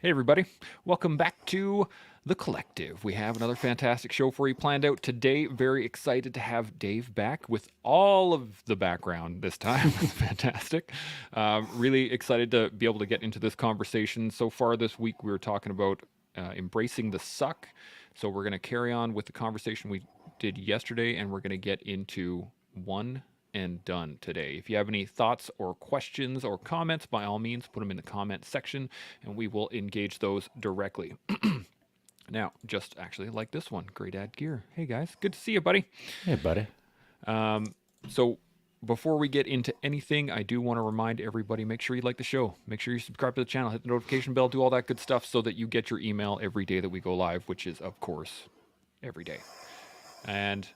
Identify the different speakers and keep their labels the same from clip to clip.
Speaker 1: Hey, everybody. Welcome back to The Collective. We have another fantastic show for you planned out today. Very excited to have Dave back with all of the background this time. It's fantastic. Really excited to be able to get into this conversation. So far this week, we were talking about embracing the suck. So we're going to carry on with the conversation we did yesterday, and we're going to get into one and done today. If you have any thoughts or questions or comments, by all means, put them in the comment section and we will engage those directly. Now, just actually like this one, Great Ad Gear. Hey guys, good to see you, buddy.
Speaker 2: Hey, buddy.
Speaker 1: So before we get into anything, I do want to remind everybody, make sure you like the show. Make sure you subscribe to the channel, hit the notification bell, do all that good stuff so that you get your email every day that we go live, which is, of course, every day. And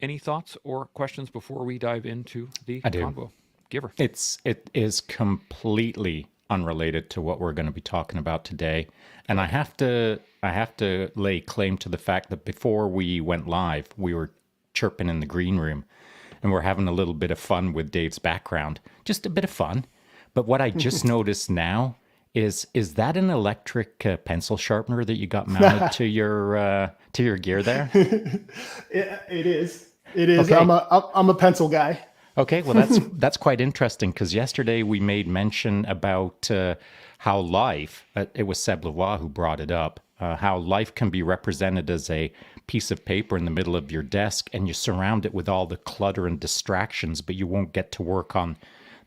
Speaker 1: any thoughts or questions before we dive into the convo? Giver.
Speaker 2: It is completely unrelated to what we're going to be talking about today, and I have to lay claim to the fact that before we went live, we were chirping in the green room, and we're having a little bit of fun with Dave's background, just a bit of fun. But what I just noticed now is that an electric pencil sharpener that you got mounted to your gear there?
Speaker 3: It is. It is.
Speaker 2: Okay.
Speaker 3: I'm a pencil guy.
Speaker 2: Okay, well that's quite interesting because yesterday we made mention about how life, it was Sept who brought it up, how life can be represented as a piece of paper in the middle of your desk and you surround it with all the clutter and distractions, but you won't get to work on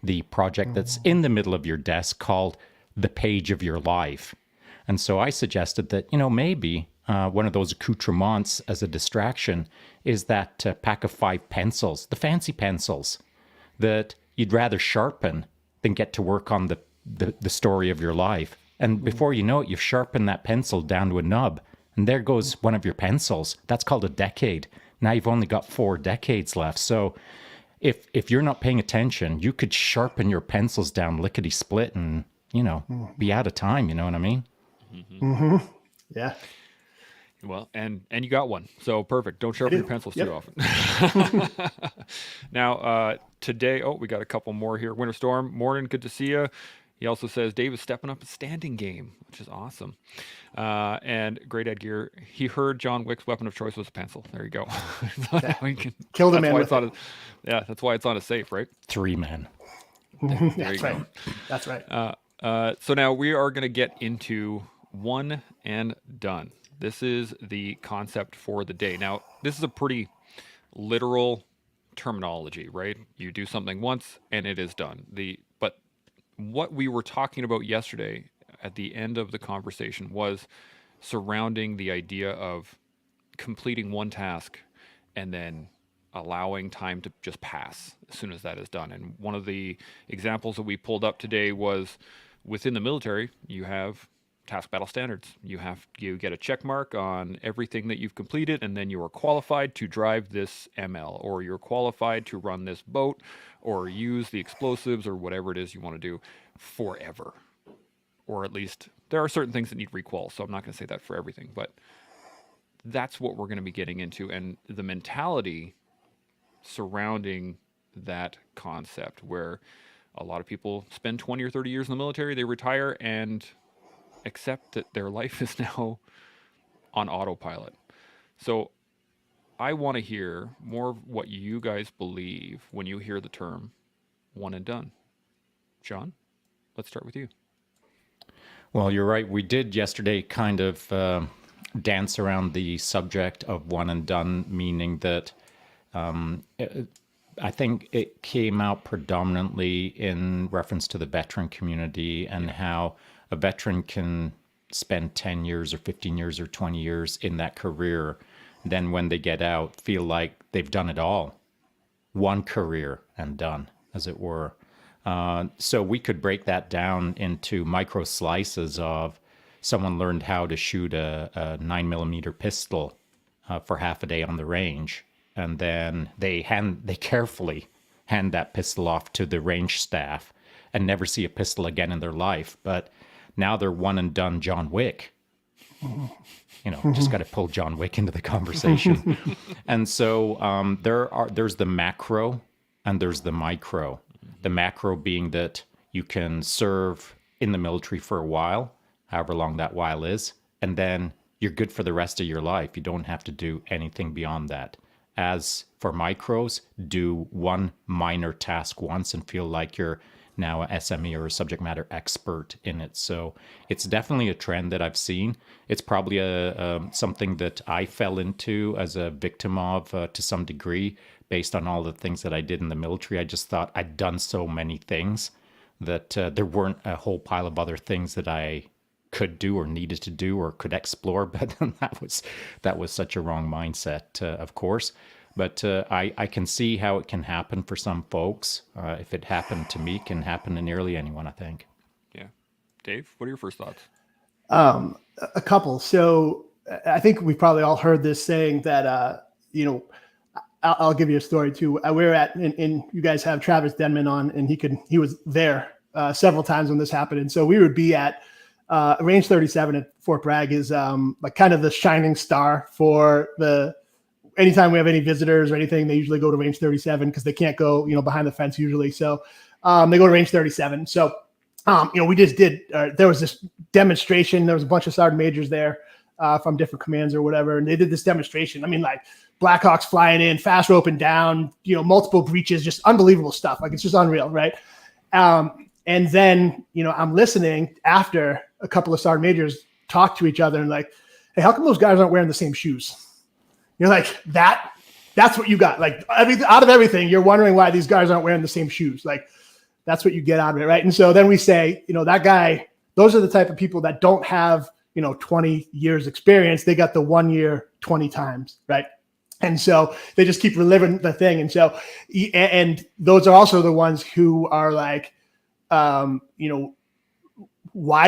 Speaker 2: the project that's in the middle of your desk called the page of your life. And so I suggested that, maybe one of those accoutrements as a distraction is that pack of 5 pencils, the fancy pencils that you'd rather sharpen than get to work on the story of your life. And before you know it, you've sharpened that pencil down to a nub, and there goes one of your pencils. That's called a decade. Now you've only got 4 decades left. So if you're not paying attention, you could sharpen your pencils down lickety-split and, be out of time, you know what I mean?
Speaker 3: Mm-hmm. Yeah.
Speaker 1: Well, and you got one, so perfect. Don't sharpen your pencils too often. Now, today, we got a couple more here. Winter Storm, morning, good to see you. He also says Dave is stepping up his standing game, which is awesome. And Great Ed Gear, he heard John Wick's weapon of choice was a pencil. There you go.
Speaker 3: Killed a man with it.
Speaker 1: That's why it's on a safe, right?
Speaker 2: 3 men.
Speaker 3: That's right. That's right.
Speaker 1: So now we are going to get into one and done. This is the concept for the day. Now, this is a pretty literal terminology, right? You do something once and it is done. But what we were talking about yesterday at the end of the conversation was surrounding the idea of completing one task and then allowing time to just pass as soon as that is done. And one of the examples that we pulled up today was within the military, you have task battle standards. You get a check mark on everything that you've completed, and then you are qualified to drive this ML, or you're qualified to run this boat, or use the explosives, or whatever it is you want to do forever. Or at least there are certain things that need requal, so I'm not going to say that for everything, but that's what we're going to be getting into, and the mentality surrounding that concept, where a lot of people spend 20 or 30 years in the military, they retire, and accept that their life is now on autopilot. So I want to hear more of what you guys believe when you hear the term one and done. Shaun, let's start with you.
Speaker 2: Well, you're right. We did yesterday kind of dance around the subject of one and done, meaning that I think it came out predominantly in reference to the veteran community and how a veteran can spend 10 years or 15 years or 20 years in that career. Then when they get out, feel like they've done it all. One career and done, as it were. So we could break that down into micro slices of someone learned how to shoot a 9mm pistol for half a day on the range. And then they carefully hand that pistol off to the range staff and never see a pistol again in their life. But now they're one and done John Wick. Just got to pull John Wick into the conversation. And so there's the macro and there's the micro. The macro being that you can serve in the military for a while, however long that while is, and then you're good for the rest of your life. You don't have to do anything beyond that. As for micros, do one minor task once and feel like you're now a SME or a subject matter expert in it. So it's definitely a trend that I've seen. It's probably something that I fell into as a victim of to some degree based on all the things that I did in the military. I just thought I'd done so many things that there weren't a whole pile of other things that I could do or needed to do or could explore. But that was such a wrong mindset, of course. But I can see how it can happen for some folks. If it happened to me, it can happen to nearly anyone, I think.
Speaker 1: Yeah. Dave, what are your first thoughts?
Speaker 3: A couple. So I think we've probably all heard this saying that, I'll give you a story too. We were and you guys have Travis Denman on, and he was there several times when this happened. And so we would be at Range 37 at Fort Bragg is like kind of the shining star for anytime we have any visitors or anything, they usually go to Range 37 because they can't go, behind the fence usually. So they go to Range 37. So, we just did, there was this demonstration. There was a bunch of sergeant majors there from different commands or whatever. And they did this demonstration. I mean, like Blackhawks flying in, fast roping down, multiple breaches, just unbelievable stuff. Like it's just unreal, right? And then, I'm listening after a couple of sergeant majors talk to each other and like, hey, how come those guys aren't wearing the same shoes? You're like, that's what you got. Like out of everything, you're wondering why these guys aren't wearing the same shoes. Like that's what you get out of it, right? And so then we say, that guy, those are the type of people that don't have, 20 years experience. They got the 1 year 20 times, right? And so they just keep reliving the thing. And so, and those are also the ones who are like, why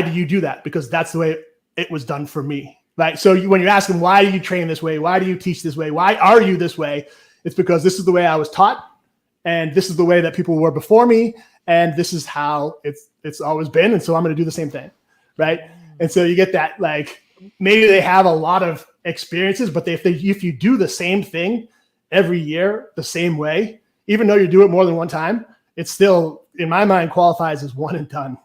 Speaker 3: do you do that? Because that's the way it was done for me. Right. So when you're asking, why do you train this way? Why do you teach this way? Why are you this way? It's because this is the way I was taught. And this is the way that people were before me. And this is how it's always been. And so I'm going to do the same thing. Right. And so you get that, like, maybe they have a lot of experiences, but if you do the same thing every year, the same way, even though you do it more than one time, it still, in my mind, qualifies as one and done.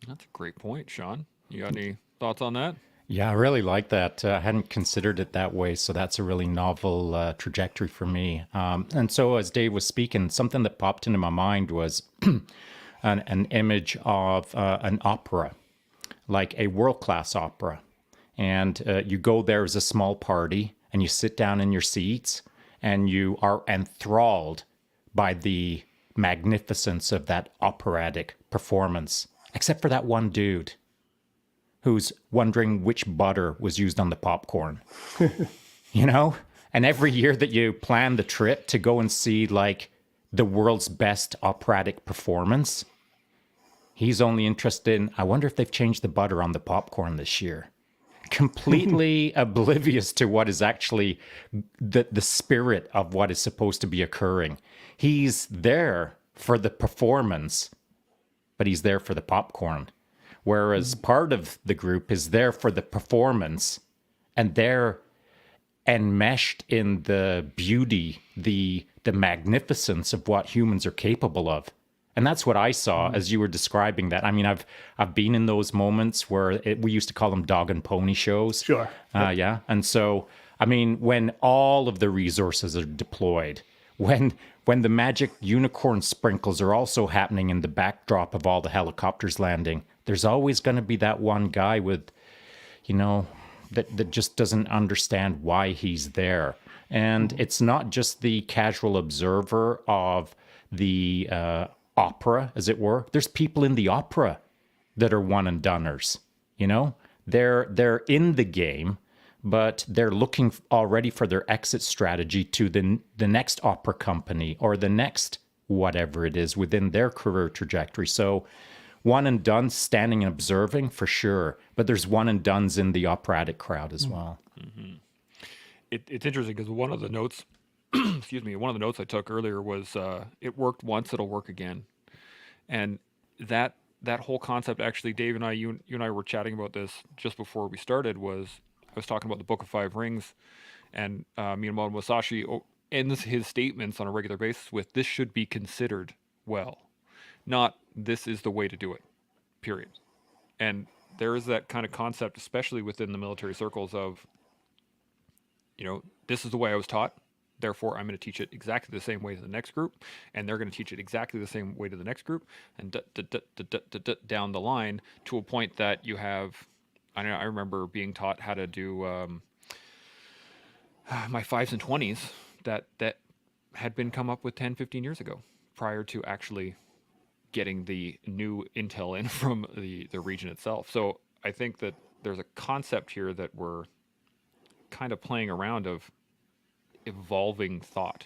Speaker 1: That's a great point, Shaun. You got any thoughts on that?
Speaker 2: Yeah, I really like that. I hadn't considered it that way, so that's a really novel trajectory for me. And so as Dave was speaking, something that popped into my mind was an image of an opera, like a world-class opera. And you go there as a small party, and you sit down in your seats, and you are enthralled by the magnificence of that operatic performance, except for that one dude who's wondering which butter was used on the popcorn, And every year that you plan the trip to go and see like the world's best operatic performance, he's only interested in, I wonder if they've changed the butter on the popcorn this year. Completely oblivious to what is actually the spirit of what is supposed to be occurring. He's there for the performance, but he's there for the popcorn. Whereas part of the group is there for the performance, and they're enmeshed in the beauty, the magnificence of what humans are capable of. And that's what I saw as you were describing that. I mean, I've been in those moments where we used to call them dog and pony shows.
Speaker 3: Sure.
Speaker 2: Yeah. And so, I mean, when all of the resources are deployed, when the magic unicorn sprinkles are also happening in the backdrop of all the helicopters landing, there's always going to be that one guy with, that just doesn't understand why he's there. And it's not just the casual observer of the opera, as it were. There's people in the opera that are one and doners. They're in the game, but they're looking already for their exit strategy to the next opera company or the next whatever it is within their career trajectory. So one and done, standing and observing for sure, but there's one and dones in the operatic crowd as well.
Speaker 1: Mm-hmm. It's interesting because one of the notes, one of the notes I took earlier was it worked once, it'll work again. And that whole concept, actually, Dave and I, you and I were chatting about this just before we started, I was talking about the Book of Five Rings, and Miyamoto Musashi ends his statements on a regular basis with, this should be considered well, not this is the way to do it, period. And there is that kind of concept, especially within the military circles of, this is the way I was taught. Therefore, I'm going to teach it exactly the same way to the next group, and they're going to teach it exactly the same way to the next group, and down the line to a point that you have. I remember being taught how to do my 5s and 20s that had been come up with 10, 15 years ago, prior to actually getting the new intel in from the region itself. So I think that there's a concept here that we're kind of playing around of evolving thought.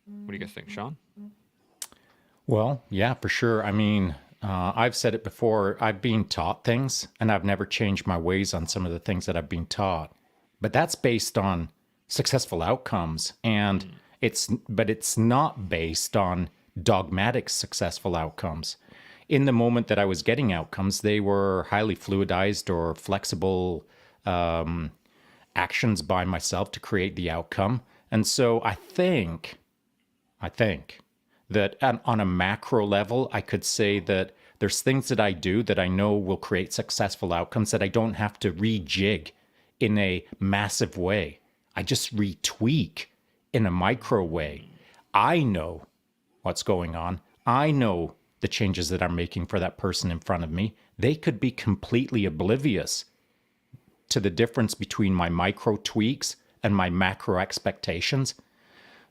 Speaker 1: What do you guys think, Shaun?
Speaker 2: Well, yeah, for sure. I mean, I've said it before. I've been taught things, and I've never changed my ways on some of the things that I've been taught. But that's based on successful outcomes, and it's not based on dogmatic successful outcomes. In the moment that I was getting outcomes, they were highly fluidized or flexible actions by myself to create the outcome. And so I think that on a macro level, I could say that there's things that I do that I know will create successful outcomes that I don't have to rejig in a massive way. I just retweak in a micro way. I know what's going on. I know the changes that I'm making for that person in front of me. They could be completely oblivious to the difference between my micro tweaks and my macro expectations,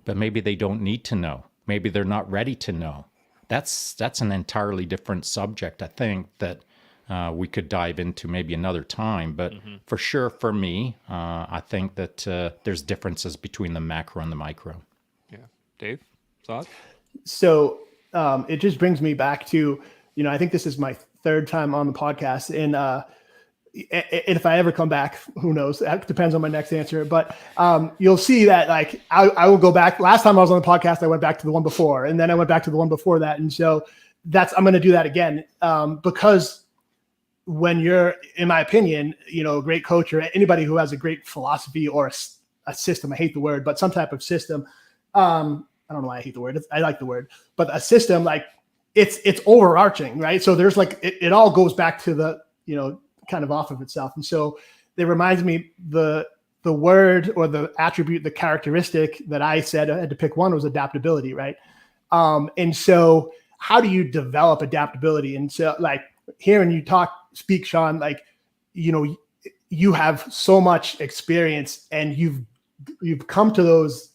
Speaker 2: but maybe they don't need to know. Maybe they're not ready to know. That's an entirely different subject, I think, that we could dive into maybe another time. But for sure, for me, I think that there's differences between the macro and the micro.
Speaker 1: Yeah. Dave, thoughts?
Speaker 3: So it just brings me back to, I think this is my third time on the podcast, and if I ever come back, who knows? That depends on my next answer. But you'll see that, like, I will go back. Last time I was on the podcast, I went back to the one before, and then I went back to the one before that. And so I'm going to do that again, because when you're, in my opinion, a great coach or anybody who has a great philosophy or a system, I hate the word, but some type of system. I don't know why I hate the word. I like the word, but a system, like, it's overarching, right? So there's like, it all goes back to the, kind of off of itself. And so it reminds me, the word or the attribute, the characteristic that I said I had to pick one was adaptability, right? And so how do you develop adaptability? And so, like, hearing you speak, Shaun, like, you have so much experience, and you've come to those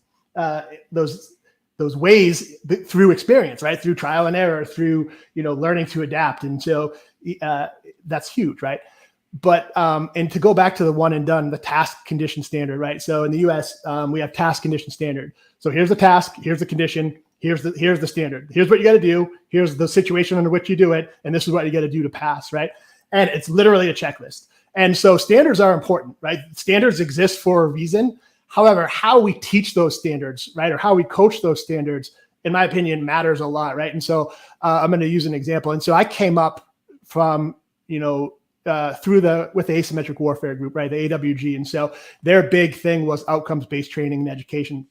Speaker 3: ways through experience, right? Through trial and error, through, learning to adapt. And so that's huge, right? But, and to go back to the one and done, the task condition standard, right? So in the US, we have task condition standard. So here's the task, here's the condition, here's the standard. Here's what you got to do. Here's the situation under which you do it. And this is what you got to do to pass, right? And it's literally a checklist. And so standards are important, right? Standards exist for a reason. However, how we teach those standards, right? Or how we coach those standards, in my opinion, matters a lot, right? And so I'm going to use an example. And so I came up from, with the asymmetric warfare group, right? The AWG. And so their big thing was outcomes-based training and education.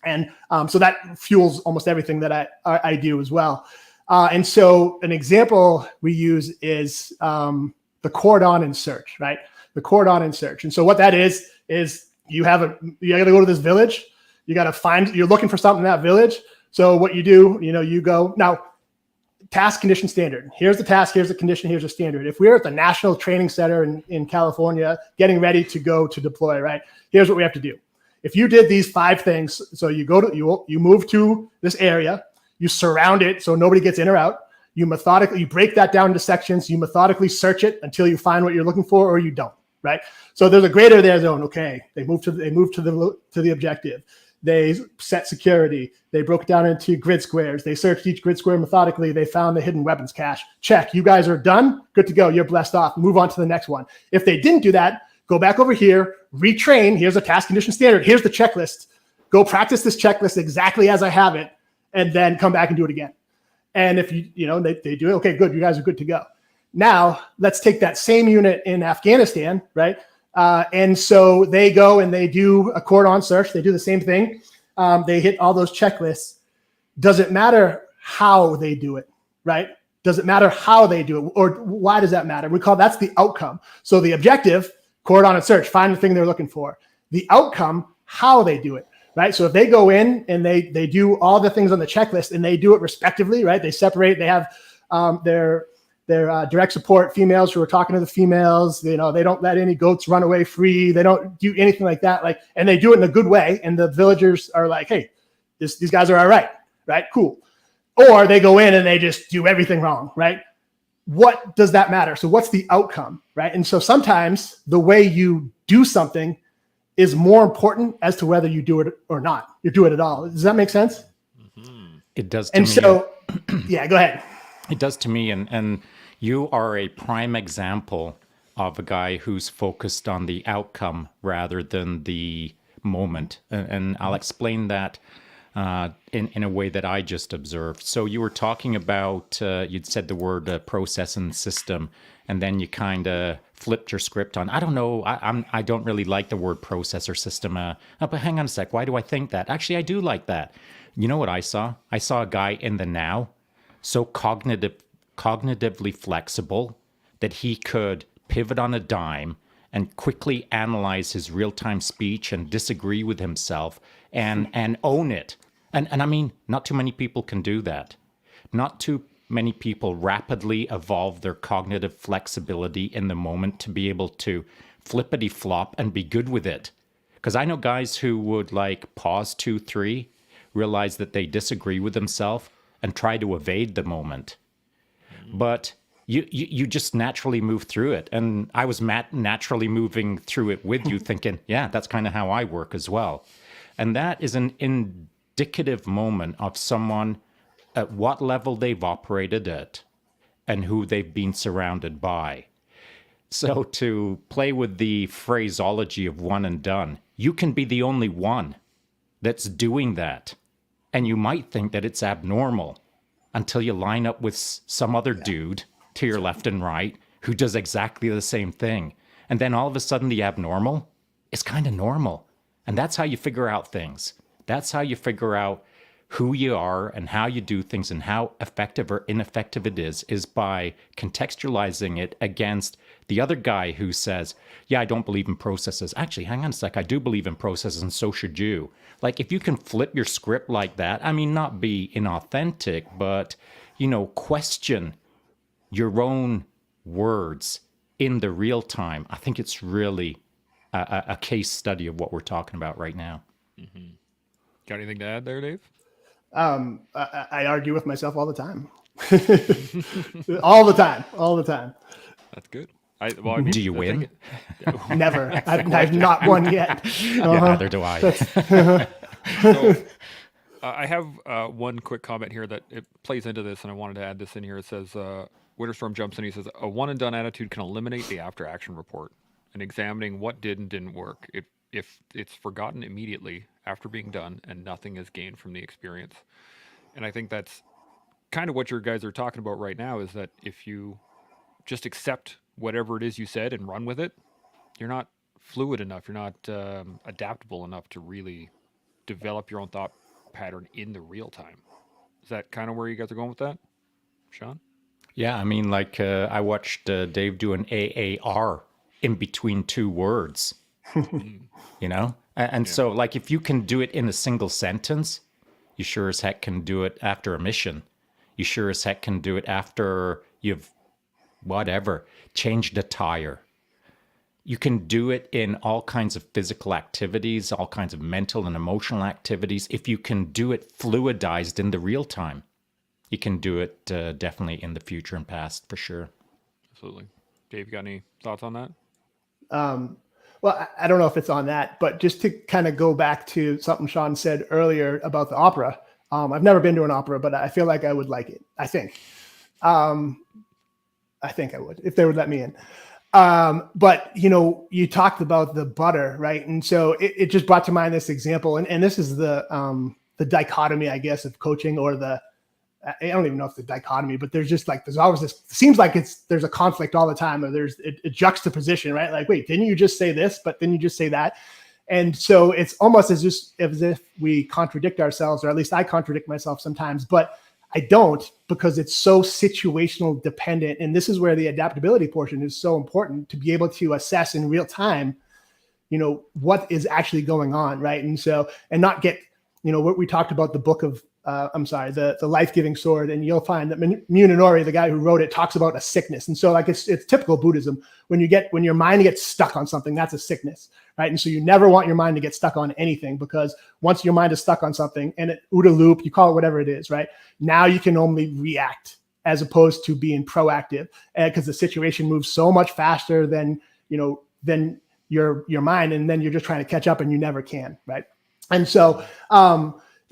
Speaker 3: And so that fuels almost everything that I do as well. And so an example we use is the cordon and search, right? The cordon and search. And so what that is you got to go to this village. You got to you're looking for something in that village. So what you do, you go now. Task, condition, standard. Here's the task, here's the condition, here's the standard. If we're at the National Training Center in California, getting ready to go to deploy, right? Here's what we have to do. If you did these 5 things, so you move to this area, you surround it so nobody gets in or out. You break that down into sections. You methodically search it until you find what you're looking for, or you don't, right? So there's a greater there zone. Okay, they move to the objective. They set security. They broke it down into grid squares. They searched each grid square methodically. They found the hidden weapons cache. Check. You guys are done. Good to go. You're blessed off. Move on to the next one. If they didn't do that, go back over here, retrain. Here's a task condition standard. Here's the checklist. Go practice this checklist exactly as I have it, and then come back and do it again. And if they do it, okay, good. You guys are good to go. Now let's take that same unit in Afghanistan, right? And so they go and they do a cordon search. They do the same thing. They hit all those checklists. Does it matter how they do it, right? Does it matter how they do it, or why does that matter? That's the outcome. So the objective, cordon and search, find the thing they're looking for. The outcome, how they do it, right? So if they go in and they do all the things on the checklist and they do it respectively, right? They separate. They have their direct support females who are talking to the females. They don't let any goats run away free. They don't do anything like that. And they do it in a good way. And the villagers are like, hey, these guys are all right, cool. Or they go in and they just do everything wrong, right? What does that matter? So what's the outcome, right? And so sometimes the way you do something is more important as to whether you do it or not. You do it at all. Does that make sense?
Speaker 2: It does to
Speaker 3: and
Speaker 2: me.
Speaker 3: So, yeah, go ahead.
Speaker 2: It does to me. And you are a prime example of a guy who's focused on the outcome rather than the moment. And I'll explain that in a way that I just observed. So you were talking about, you'd said the word process and system, and then you kind of flipped your script on, I don't know, I don't really like the word process or system. But hang on a sec, why do I think that? Actually, I do like that. You know what I saw? I saw a guy in the now, so cognitively flexible that he could pivot on a dime and quickly analyze his real-time speech and disagree with himself and own it. And I mean, not too many people can do that. Not too many people rapidly evolve their cognitive flexibility in the moment to be able to flippity flop and be good with it. Because I know guys who would pause 2, 3, realize that they disagree with themselves and try to evade the moment. But you just naturally move through it. And I was naturally moving through it with you thinking, yeah, that's kind of how I work as well. And that is an indicative moment of someone at what level they've operated at and who they've been surrounded by. So to play with the phraseology of one and done, you can be the only one that's doing that. And you might think that it's abnormal until you line up with some other dude to your left and right who does exactly the same thing. And then all of a sudden the abnormal is kind of normal. And that's how you figure out things. That's how you figure out who you are and how you do things and how effective or ineffective it is by contextualizing it against the other guy who says, yeah, I don't believe in processes. Actually, hang on a sec, I do believe in processes and so should you. If you can flip your script like that, I mean, not be inauthentic, but, question your own words in the real time. I think it's really a case study of what we're talking about right now.
Speaker 1: Mm-hmm. Got anything to add there, Dave?
Speaker 3: I argue with myself all the time. all the time.
Speaker 1: That's good.
Speaker 2: Do you win?
Speaker 3: Never. I've not won yet.
Speaker 2: Yeah, neither do I.
Speaker 1: So, I have one quick comment here that it plays into this, and I wanted to add this in here. It says, Winterstorm jumps in. He says, a one and done attitude can eliminate the after action report and examining what did and didn't work. If it's forgotten immediately after being done and nothing is gained from the experience. And I think that's kind of what your guys are talking about right now, is that if you just accept whatever it is you said and run with it, you're not fluid enough. You're not adaptable enough to really develop your own thought pattern in the real time. Is that kind of where you guys are going with that, Shaun?
Speaker 2: Yeah, I mean, I watched Dave do an AAR in between two words, And so, if you can do it in a single sentence, you sure as heck can do it after a mission. You sure as heck can do it after you've, changed a tire. You can do it in all kinds of physical activities, all kinds of mental and emotional activities. If you can do it fluidized in the real time, you can do it definitely in the future and past, for sure.
Speaker 1: Absolutely. Dave, you got any thoughts on that?
Speaker 3: Well, I don't know if it's on that, but just to kind of go back to something Shaun said earlier about the opera. I've never been to an opera, but I feel like I would like it. I think I would, if they would let me in. But you talked about the butter, right? And so it just brought to mind this example, and this is the dichotomy, I guess, of coaching, or I don't even know if it's a dichotomy, but there's always this, seems like there's a conflict all the time, or there's a juxtaposition, right? Wait, didn't you just say this, but then you just say that? And so it's almost as if we contradict ourselves, or at least I contradict myself sometimes. But I don't, because it's so situational dependent. And this is where the adaptability portion is so important, to be able to assess in real time, what is actually going on, right? And so, and not get, what we talked about, the book of, the Life-Giving Sword, and you'll find that Munenori, the guy who wrote it, talks about a sickness. And so like it's typical Buddhism. When your mind gets stuck on something, that's a sickness, right? And so you never want your mind to get stuck on anything, because once your mind is stuck on something, and OODA loop, you call it whatever it is, right? Now you can only react as opposed to being proactive, because the situation moves so much faster than your mind, and then you're just trying to catch up and you never can, right? And so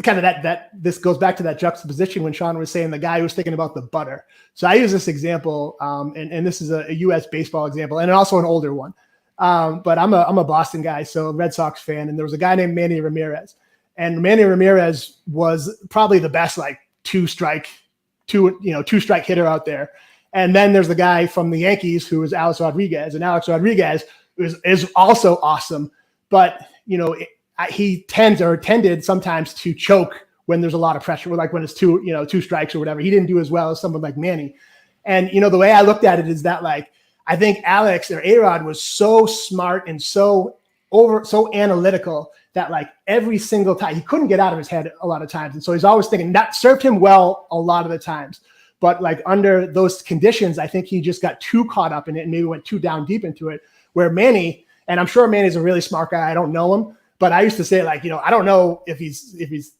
Speaker 3: kind of that this goes back to that juxtaposition when Shaun was saying the guy who was thinking about the butter. So I use this example, and this is a U.S. baseball example, and also an older one. But I'm a Boston guy, so a Red Sox fan, and there was a guy named Manny Ramirez, and Manny Ramirez was probably the best two-strike hitter out there. And then there's the guy from the Yankees who is Alex Rodriguez, and Alex Rodriguez is also awesome, but he tended sometimes to choke when there's a lot of pressure, like when it's two strikes or whatever. He didn't do as well as someone like Manny. And the way I looked at it is that I think Alex or A-Rod was so smart and so analytical that every single time he couldn't get out of his head a lot of times, and so he's always thinking. That served him well a lot of the times. But under those conditions, I think he just got too caught up in it and maybe went too down deep into it. Where Manny, and I'm sure Manny's a really smart guy, I don't know him, but I used to say I don't know if he's,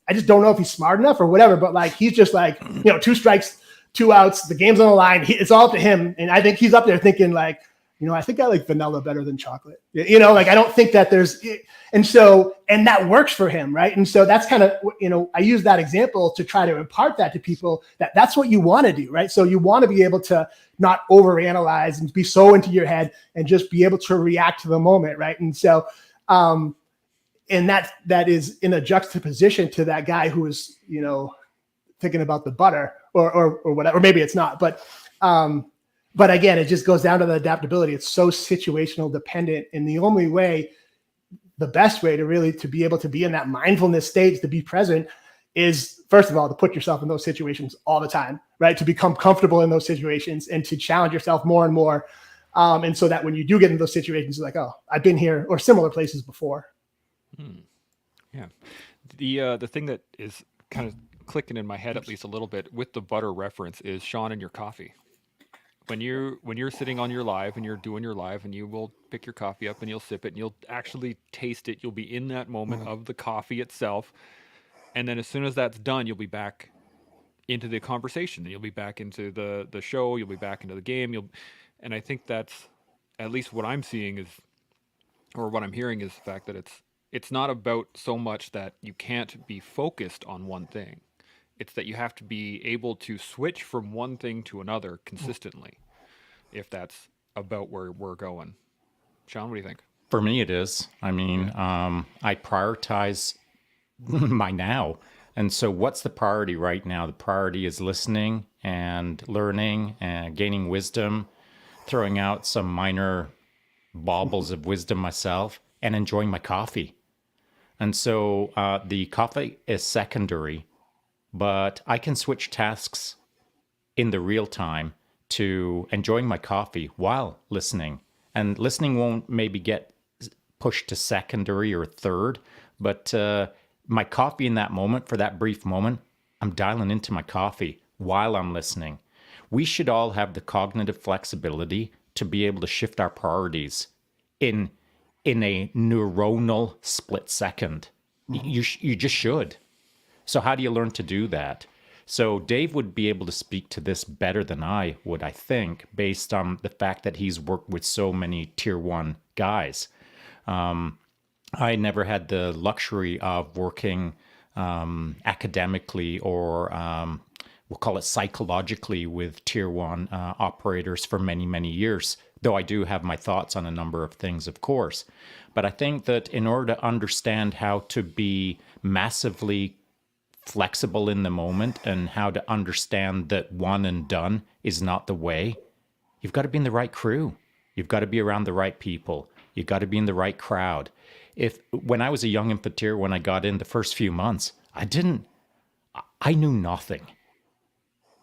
Speaker 3: I just don't know if he's smart enough or whatever. But he's just 2 strikes, 2 outs, the game's on the line. It's all up to him. And I think he's up there thinking I think I like vanilla better than chocolate. I don't think that there's, and that works for him, right? And so that's kind of, I use that example to try to impart that to people, that's what you want to do, right? So you want to be able to not overanalyze and be so into your head and just be able to react to the moment, right? And so, and that is in a juxtaposition to that guy who is, thinking about the butter or whatever, or maybe it's not, but again, it just goes down to the adaptability. It's so situational dependent. And the best way to be able to be in that mindfulness stage, to be present, is first of all, to put yourself in those situations all the time, right? To become comfortable in those situations and to challenge yourself more and more. And so that when you do get in those situations, you're like, oh, I've been here or similar places before.
Speaker 1: Yeah. The thing that is kind of clicking in my head, at least a little bit, with the butter reference is Shaun and your coffee. When you're sitting on your live and you're doing your live, and you will pick your coffee up and you'll sip it and you'll actually taste it. You'll be in that moment of the coffee itself. And then as soon as that's done, you'll be back into the conversation. You'll be back into the show. You'll be back into the game. And I think that's at least what I'm seeing is, or what I'm hearing is the fact that it's not about so much that you can't be focused on one thing. It's that you have to be able to switch from one thing to another consistently, if that's about where we're going. Shaun, what do you think?
Speaker 2: For me, it is. I mean, I prioritize my now. And so what's the priority right now? The priority is listening and learning and gaining wisdom, throwing out some minor baubles of wisdom myself, and enjoying my coffee. And so the coffee is secondary, but I can switch tasks in the real time to enjoying my coffee while listening. And listening won't maybe get pushed to secondary or third, but my coffee in that moment, for that brief moment, I'm dialing into my coffee while I'm listening. We should all have the cognitive flexibility to be able to shift our priorities in a neuronal split second. You just should. So how do you learn to do that? So Dave would be able to speak to this better than I would, I think, based on the fact that he's worked with so many tier 1 guys. I never had the luxury of working academically or we'll call it psychologically with tier 1 operators for many, many years, though I do have my thoughts on a number of things, of course. But I think that in order to understand how to be massively flexible in the moment and how to understand that one and done is not the way, you've got to be in the right crew. You've got to be around the right people. You've got to be in the right crowd. When I was a young infanteer, when I got in the first few months, I knew nothing.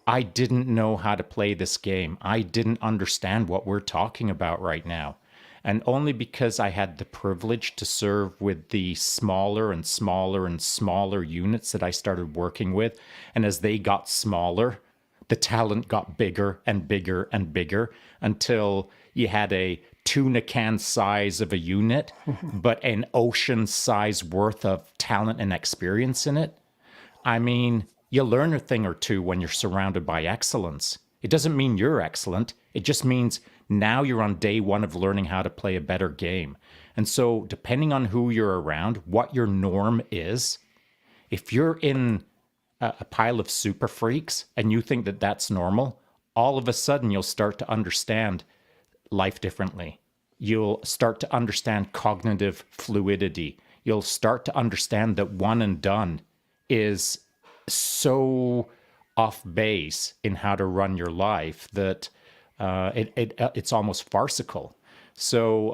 Speaker 2: I didn't know how to play this game. I didn't understand what we're talking about right now. And only because I had the privilege to serve with the smaller and smaller and smaller units that I started working with, and as they got smaller, the talent got bigger and bigger and bigger until you had a tuna can size of a unit, but an ocean size worth of talent and experience in it. I mean, you learn a thing or two when you're surrounded by excellence. It doesn't mean you're excellent. It just means now you're on day one of learning how to play a better game. And so, depending on who you're around, what your norm is, if you're in a pile of super freaks and you think that that's normal, all of a sudden you'll start to understand life differently. You'll start to understand cognitive fluidity. You'll start to understand that one and done is so off base in how to run your life that it's almost farcical. So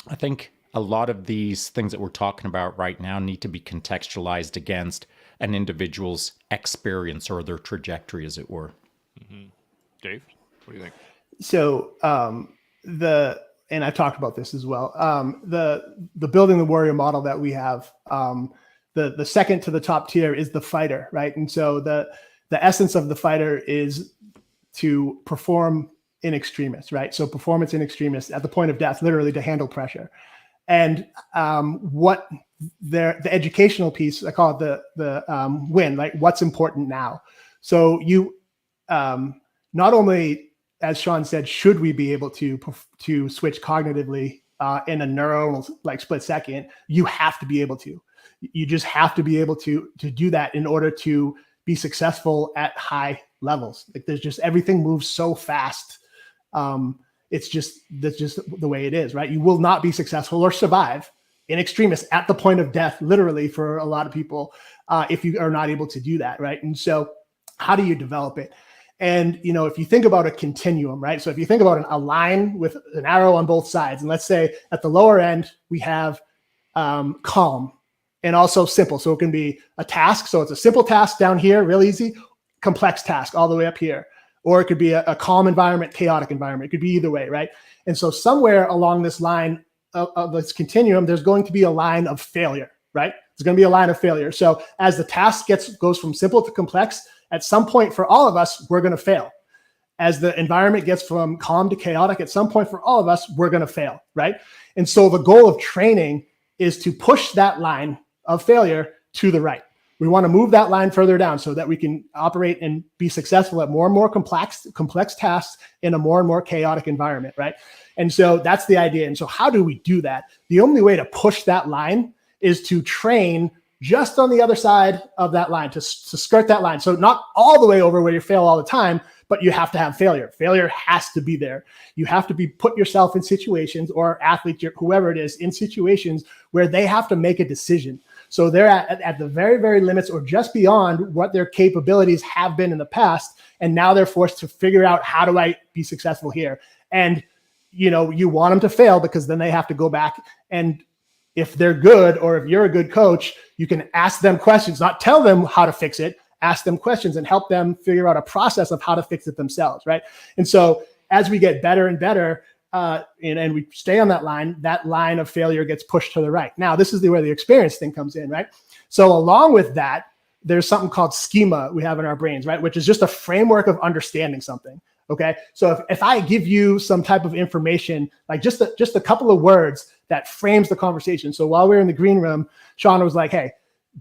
Speaker 2: I think a lot of these things that we're talking about right now need to be contextualized against an individual's experience or their trajectory, as it were.
Speaker 1: Mm-hmm. Dave, what do you think?
Speaker 3: So and I've talked about this as well. The building the warrior model that we have, the second to the top tier is the fighter, right? And so the essence of the fighter is to perform in extremis, right? So performance in extremis at the point of death, literally to handle pressure. And what the educational piece, I call it the win, like what's important now. So you not only, as Shaun said, should we be able to switch cognitively in a neural like split second, you have to be able to. You just have to be able to do that in order to be successful at high levels. Like there's just everything moves so fast. That's just the way it is, right? You will not be successful or survive in extremis at the point of death, literally for a lot of people, if you are not able to do that, right? And so how do you develop it? And, if you think about a continuum, right? So if you think about a line with an arrow on both sides, and let's say at the lower end, we have calm and also simple. So it can be a task. So it's a simple task down here, real easy, complex task all the way up here. Or it could be a calm environment, chaotic environment. It could be either way, right? And so somewhere along this line of this continuum, there's going to be a line of failure, right? There's going to be a line of failure. So as the task goes from simple to complex, at some point for all of us, we're going to fail. As the environment gets from calm to chaotic, at some point for all of us, we're going to fail, right? And so the goal of training is to push that line of failure to the right. We want to move that line further down so that we can operate and be successful at more and more complex tasks in a more and more chaotic environment, right? And so that's the idea. And so how do we do that? The only way to push that line is to train just on the other side of that line, to skirt that line. So not all the way over where you fail all the time, but you have to have failure. Failure has to be there. You have to put yourself in situations, or athlete, whoever it is, in situations where they have to make a decision. So they're at the very, very limits or just beyond what their capabilities have been in the past. And now they're forced to figure out, how do I be successful here? And, you want them to fail, because then they have to go back, and if they're good, or if you're a good coach, you can ask them questions, not tell them how to fix it, ask them questions and help them figure out a process of how to fix it themselves, right? And so as we get better and better, and we stay on that line of failure gets pushed to the right. Now, this is where the experience thing comes in, right? So along with that, there's something called schema we have in our brains, right? Which is just a framework of understanding something. Okay. So if I give you some type of information, like just a couple of words that frames the conversation. So while we were in the green room, Shaun was like, hey,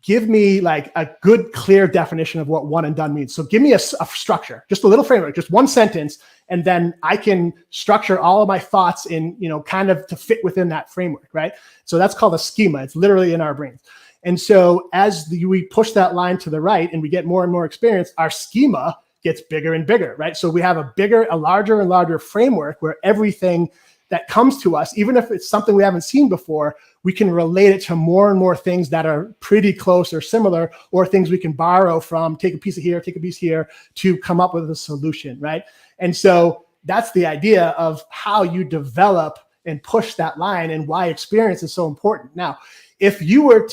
Speaker 3: give me like a good, clear definition of what one and done means. So give me a structure, just a little framework, just one sentence. And then I can structure all of my thoughts in, kind of to fit within that framework, right? So that's called a schema. It's literally in our brains. And so as we push that line to the right and we get more and more experience, our schema gets bigger and bigger, right? So we have a larger and larger framework where everything that comes to us, even if it's something we haven't seen before, we can relate it to more and more things that are pretty close or similar, or things we can borrow from, take a piece of here, take a piece here, to come up with a solution, right? And so that's the idea of how you develop and push that line, and why experience is so important. Now, if you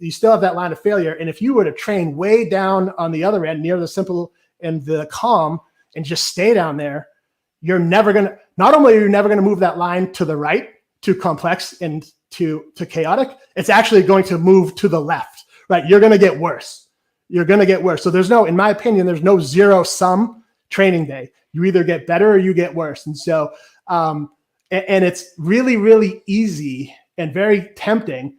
Speaker 3: still have that line of failure, and if you were to train way down on the other end near the simple and the calm and just stay down there, not only are you never going to move that line to the right, too complex and to chaotic, it's actually going to move to the left, right? You're going to get worse. So in my opinion, there's no zero sum training day. You either get better or you get worse. And so, and it's really, really easy and very tempting,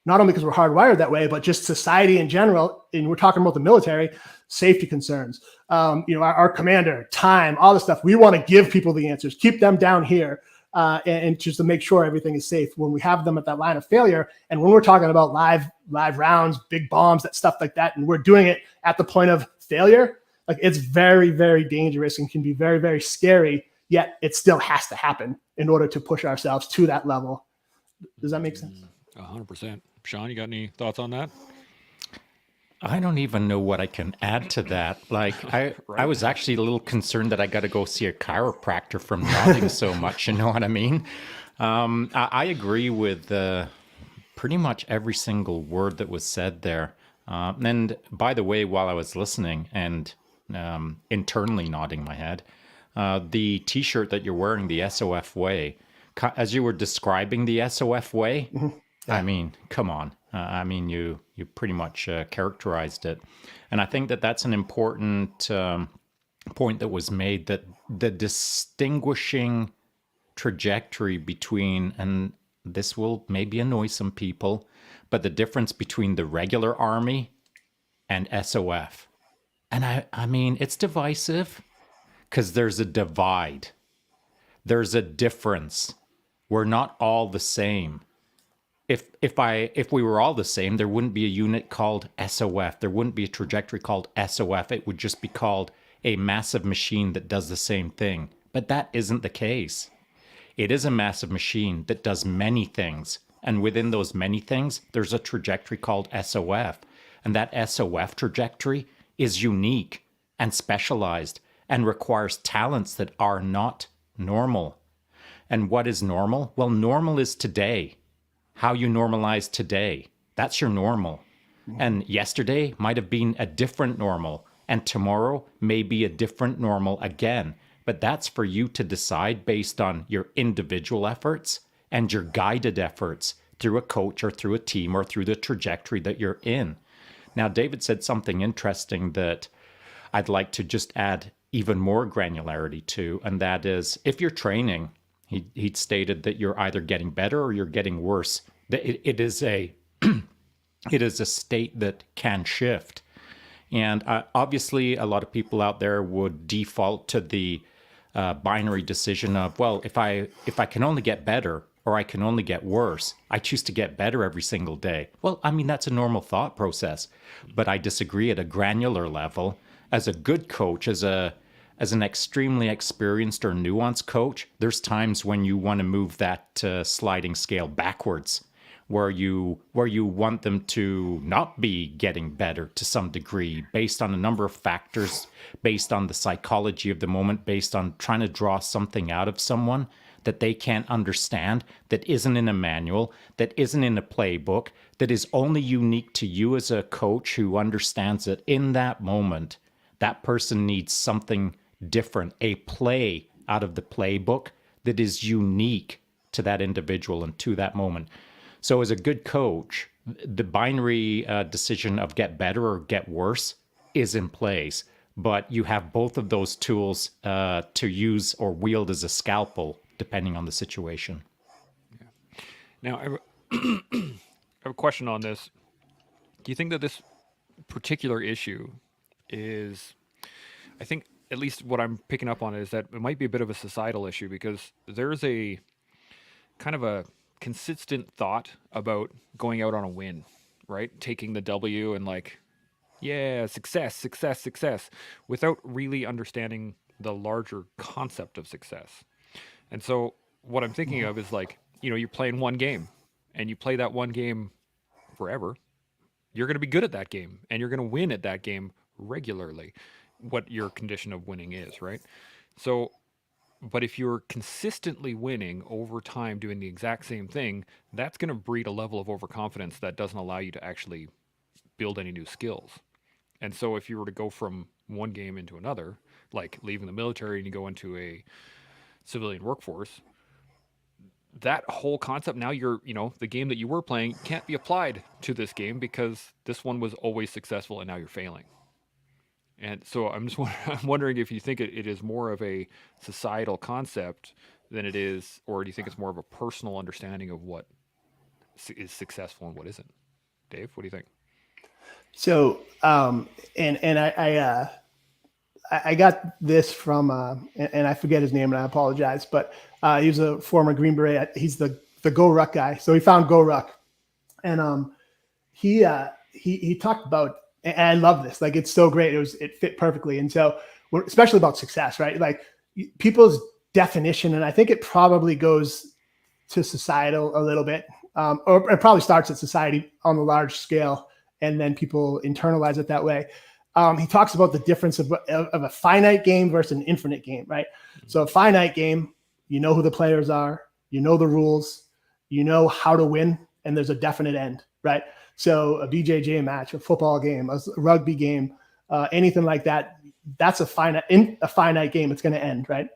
Speaker 3: not only because we're hardwired that way, but just society in general. And we're talking about the military, safety concerns, our commander, time, all this stuff. We want to give people the answers, keep them down here, and just to make sure everything is safe when we have them at that line of failure. And when we're talking about live rounds, big bombs, that stuff like that, and we're doing it at the point of failure, like it's very, very dangerous and can be very, very scary, yet it still has to happen in order to push ourselves to that level. Does that make sense?
Speaker 1: 100%. Shaun, you got any thoughts on that?
Speaker 2: I don't even know what I can add to that. Like, I was actually a little concerned that I got to go see a chiropractor from nodding so much. You know what I mean? I agree with pretty much every single word that was said there. And by the way, while I was listening and internally nodding my head, the T-shirt that you're wearing, the SOF way, as you were describing the SOF way, I mean, come on. You pretty much characterized it. And I think that that's an important point that was made, that the distinguishing trajectory between, and this will maybe annoy some people, but the difference between the regular Army and SOF. And I mean, it's divisive because there's a divide. There's a difference. We're not all the same. If we were all the same, there wouldn't be a unit called SOF. There wouldn't be a trajectory called SOF. It would just be called a massive machine that does the same thing. But that isn't the case. It is a massive machine that does many things. And within those many things, there's a trajectory called SOF. And that SOF trajectory is unique and specialized and requires talents that are not normal. And what is normal? Well, normal is today. How you normalize today. That's your normal. And yesterday might have been a different normal, and tomorrow may be a different normal again. But that's for you to decide based on your individual efforts and your guided efforts through a coach or through a team or through the trajectory that you're in. Now, David said something interesting that I'd like to just add even more granularity to, and that is, if you're training, he'd stated that you're either getting better or you're getting worse. It is a state that can shift. And obviously, a lot of people out there would default to the binary decision of, well, if I can only get better or I can only get worse, I choose to get better every single day. Well, I mean, that's a normal thought process. But I disagree at a granular level. As a good coach, as an extremely experienced or nuanced coach, there's times when you want to move that sliding scale backwards, where you want them to not be getting better to some degree based on a number of factors, based on the psychology of the moment, based on trying to draw something out of someone that they can't understand, that isn't in a manual, that isn't in a playbook, that is only unique to you as a coach who understands that in that moment, that person needs something different, a play out of the playbook that is unique to that individual and to that moment. So as a good coach, the binary decision of get better or get worse is in place, but you have both of those tools to use or wield as a scalpel, depending on the situation.
Speaker 1: Yeah. Now, I have a question on this. Do you think that this particular issue is, I think, at least what I'm picking up on is that it might be a bit of a societal issue, because there's a kind of a consistent thought about going out on a win, right? Taking the W and like, yeah, success, success, success, without really understanding the larger concept of success. And so what I'm thinking of is like, you're playing one game and you play that one game forever. You're going to be good at that game and you're going to win at that game regularly, what your condition of winning is, right? So, but if you're consistently winning over time doing the exact same thing, that's going to breed a level of overconfidence that doesn't allow you to actually build any new skills. And so if you were to go from one game into another, like leaving the military and you go into a civilian workforce, that whole concept now the game that you were playing can't be applied to this game because this one was always successful and now you're failing. And so I'm wondering if you think it is more of a societal concept than it is, or do you think it's more of a personal understanding of what is successful and what isn't? Dave, what do you think?
Speaker 3: So, and I got this from, and I forget his name and I apologize, but he was a former Green Beret. He's the Go Ruck guy. So he found Go Ruck, and he talked about, and I love this. Like, it's so great. It fit perfectly. And so, especially about success, right? Like people's definition, and I think it probably goes to societal a little bit, or it probably starts at society on the large scale, and then people internalize it that way. He talks about the difference of a finite game versus an infinite game, right? So a finite game, you know who the players are, you know the rules, you know how to win, and there's a definite end, right? So a BJJ match, a football game, a rugby game, anything like that, that's a finite game. It's going to end, right?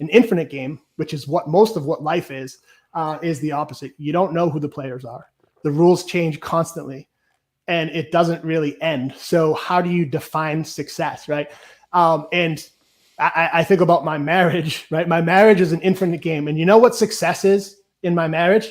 Speaker 3: An infinite game, which is most of what life is the opposite. You don't know who the players are. The rules change constantly, and it doesn't really end. So how do you define success, right? And I think about my marriage, right? My marriage is an infinite game. And you know what success is in my marriage?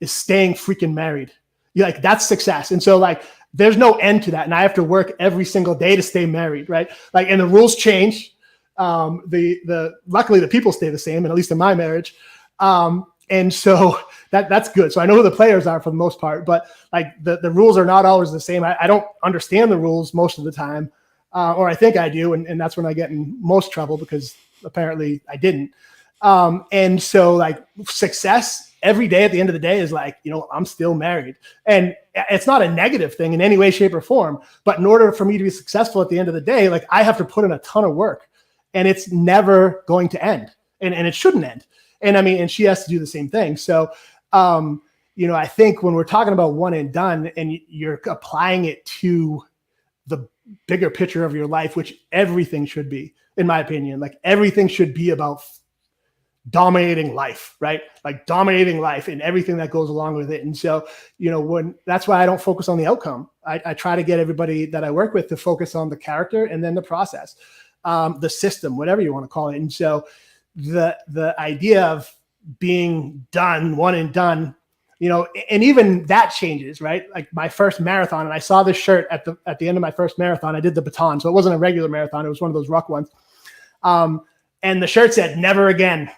Speaker 3: Is staying freaking married. You're like, that's success. And so like, there's no end to that. And I have to work every single day to stay married, right? Like, and the rules change. Luckily the people stay the same, and at least in my marriage. And so that's good. So I know who the players are for the most part, but like the rules are not always the same. I don't understand the rules most of the time, or I think I do. And that's when I get in most trouble because apparently I didn't. And so like success every day at the end of the day is like, I'm still married, and it's not a negative thing in any way, shape or form, but in order for me to be successful at the end of the day, like I have to put in a ton of work, and it's never going to end, and it shouldn't end. And I mean, and she has to do the same thing. So, I think when we're talking about one and done and you're applying it to the bigger picture of your life, which everything should be, in my opinion, like everything should be about dominating life, right? Like dominating life and everything that goes along with it. And so, that's why I don't focus on the outcome. I try to get everybody that I work with to focus on the character and then the process, the system, whatever you want to call it. And so the idea of being done, one and done, and even that changes, right? Like my first marathon, and I saw this shirt at the end of my first marathon. I did the baton, so it wasn't a regular marathon. It was one of those ruck ones. And the shirt said, "Never again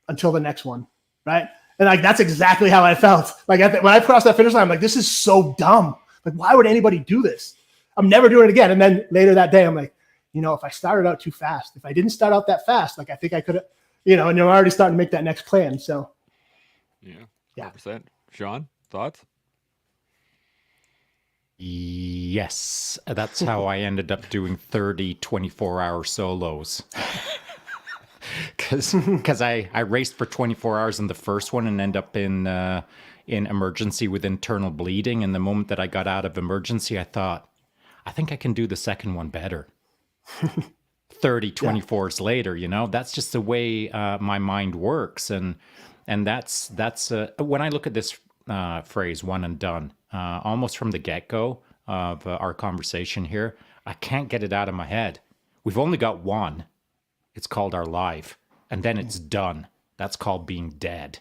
Speaker 3: until the next one," right? And like, that's exactly how I felt. Like when I crossed that finish line, I'm like, this is so dumb. Like, why would anybody do this? I'm never doing it again. And then later that day, I'm like, if I started out too fast, if I didn't start out that fast, like I think I could have, and you're already starting to make that next plan. So
Speaker 1: yeah. 100%. Shaun, thoughts?
Speaker 2: Yes, that's how I ended up doing 30 24-hour solos. Because I raced for 24 hours in the first one and end up in emergency with internal bleeding. And the moment that I got out of emergency, I thought, I think I can do the second one better. 30 24s later, that's just the way my mind works. And that's when I look at this phrase, one and done, almost from the get-go of our conversation here, I can't get it out of my head. We've only got one. It's called our life. And then it's done. That's called being dead.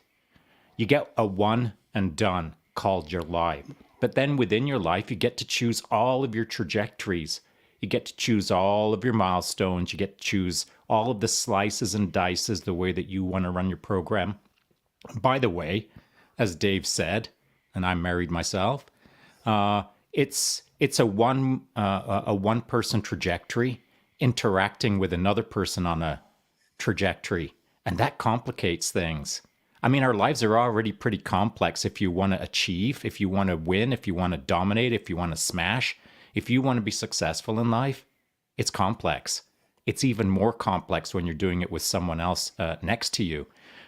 Speaker 2: You get a one and done called your life. But then within your life, you get to choose all of your trajectories. You get to choose all of your milestones. You get to choose all of the slices and dices the way that you want to run your program. By the way, as Dave said, and I'm married myself, it's a one person trajectory interacting with another person on a trajectory, and that complicates things. I mean, our lives are already pretty complex. If you want to achieve, if you want to win, if you want to dominate, if you want to smash, if you want to be successful in life, it's complex. It's even more complex when you're doing it with someone else next to you.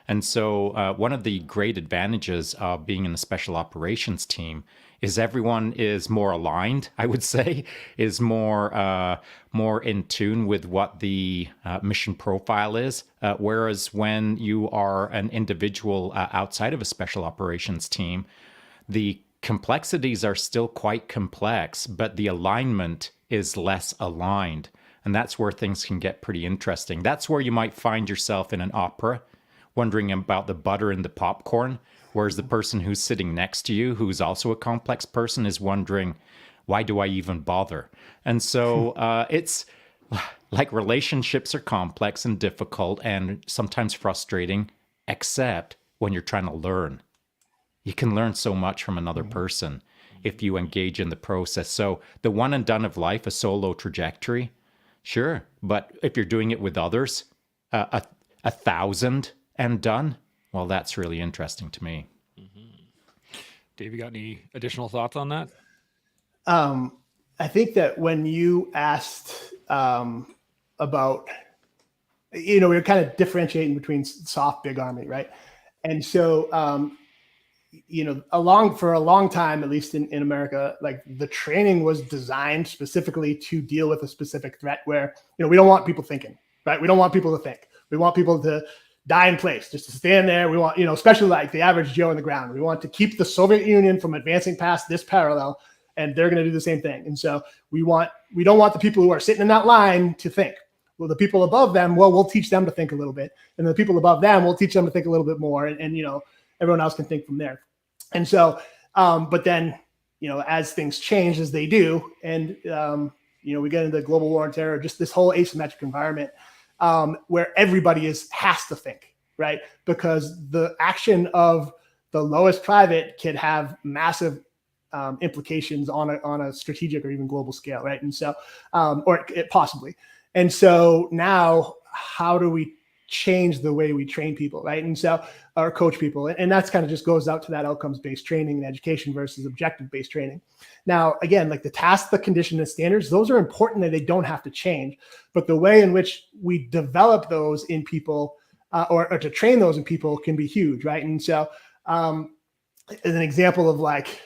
Speaker 2: And so one of the great advantages of being in a special operations team is everyone is more aligned, I would say, is more in tune with what the mission profile is. Whereas when you are an individual outside of a special operations team, the complexities are still quite complex, but the alignment is less aligned. And that's where things can get pretty interesting. That's where you might find yourself in an opera wondering about the butter in the popcorn, whereas the person who's sitting next to you, who's also a complex person, is wondering, why do I even bother? And so it's like relationships are complex and difficult and sometimes frustrating, except when you're trying to learn. You can learn so much from another person if you engage in the process. So the one and done of life, a solo trajectory, sure. But if you're doing it with others, 1,000 and done, well, that's really interesting to me.
Speaker 1: Dave, you got any additional thoughts on that?
Speaker 3: I think that when you asked about, we were kind of differentiating between soft, big army, right? And so, for a long time, at least in America, like the training was designed specifically to deal with a specific threat where, we don't want people thinking, right? We don't want people to think. We want people to die in place, just to stand there. We want, especially like the average Joe on the ground. We want to keep the Soviet Union from advancing past this parallel, and they're going to do the same thing. And so we don't want the people who are sitting in that line to think. Well, the people above them, we'll teach them to think a little bit. And the people above them, we'll teach them to think a little bit more. And everyone else can think from there. And so, but then, as things change, as they do, and, we get into global war on terror, just this whole asymmetric environment where everybody has to think, right? Because the action of the lowest private can have massive implications on a strategic or even global scale, right? And so, or it possibly. And so now, how do we change the way we train people, right? And so, or coach people, and that's kind of just goes out to that outcomes-based training and education versus objective-based training. Now, again, like the task, the condition, and standards, those are important and they don't have to change. But the way in which we develop those in people, or to train those in people, can be huge, right? And so, as an example of like,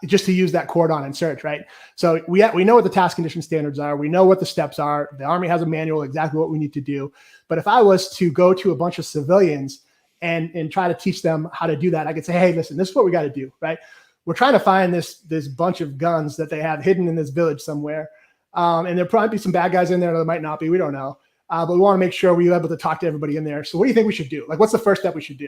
Speaker 3: just to use that cordon and search, right? So we know what the task condition standards are. We know what the steps are. The Army has a manual, exactly what we need to do. But if I was to go to a bunch of civilians and try to teach them how to do that, I could say, hey, listen, this is what we got to do, right? We're trying to find this bunch of guns that they have hidden in this village somewhere. And there probably be some bad guys in there, or there might not be, we don't know. But we want to make sure we're able to talk to everybody in there. So what do you think we should do? Like, what's the first step we should do?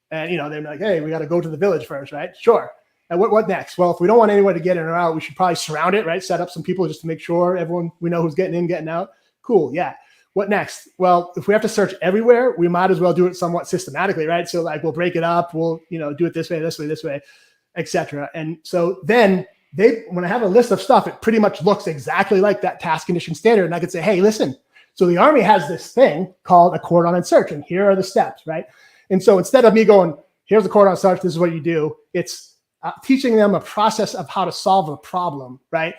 Speaker 3: And, they're like, hey, we got to go to the village first, right? Sure. And what next? Well, if we don't want anyone to get in or out, we should probably surround it, right? Set up some people just to make sure we know who's getting in, getting out. Cool. Yeah. What next? Well, if we have to search everywhere, we might as well do it somewhat systematically, right? So like we'll break it up. We'll, do it this way, etc. And so then when I have a list of stuff, it pretty much looks exactly like that task condition standard. And I could say, hey, listen, so the Army has this thing called a cordon and search, and here are the steps, right? And so instead of me going, here's the cordon and search, this is what you do, it's teaching them a process of how to solve a problem, right?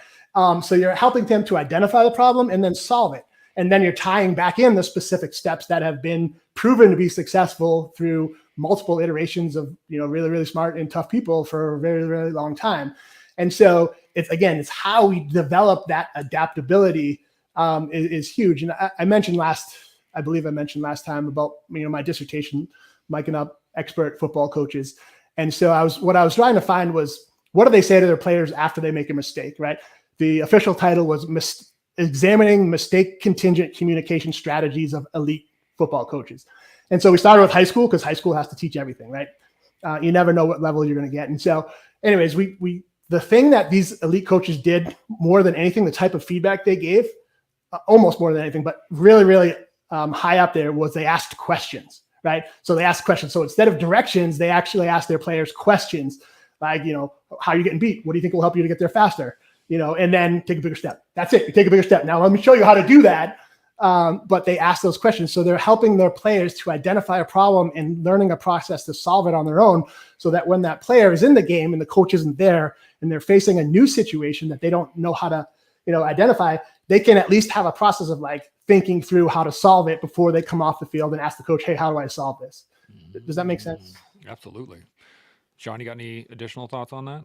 Speaker 3: So you're helping them to identify the problem and then solve it. And then you're tying back in the specific steps that have been proven to be successful through multiple iterations of, really, really smart and tough people for a very, very long time. And so it's how we develop that adaptability is huge. And I mentioned last time about, my dissertation, miking up expert football coaches. And so what I was trying to find was, what do they say to their players after they make a mistake, right? The official title was Examining Mistake Contingent Communication Strategies of Elite Football Coaches. And so we started with high school, because high school has to teach everything, right? You never know what level you're going to get. And so anyways, the thing that these elite coaches did more than anything, the type of feedback they gave, almost more than anything, but really, really high up there, was they asked questions. Right. So they ask questions. So instead of directions, they actually ask their players questions like, how are you getting beat? What do you think will help you to get there faster? And then take a bigger step. That's it. You take a bigger step. Now let me show you how to do that. But they ask those questions. So they're helping their players to identify a problem and learning a process to solve it on their own, so that when that player is in the game and the coach isn't there and they're facing a new situation that they don't know how to, identify, they can at least have a process of like thinking through how to solve it before they come off the field and ask the coach, hey, how do I solve this? Does that make sense?
Speaker 1: Absolutely. Shaun, you got any additional thoughts on that?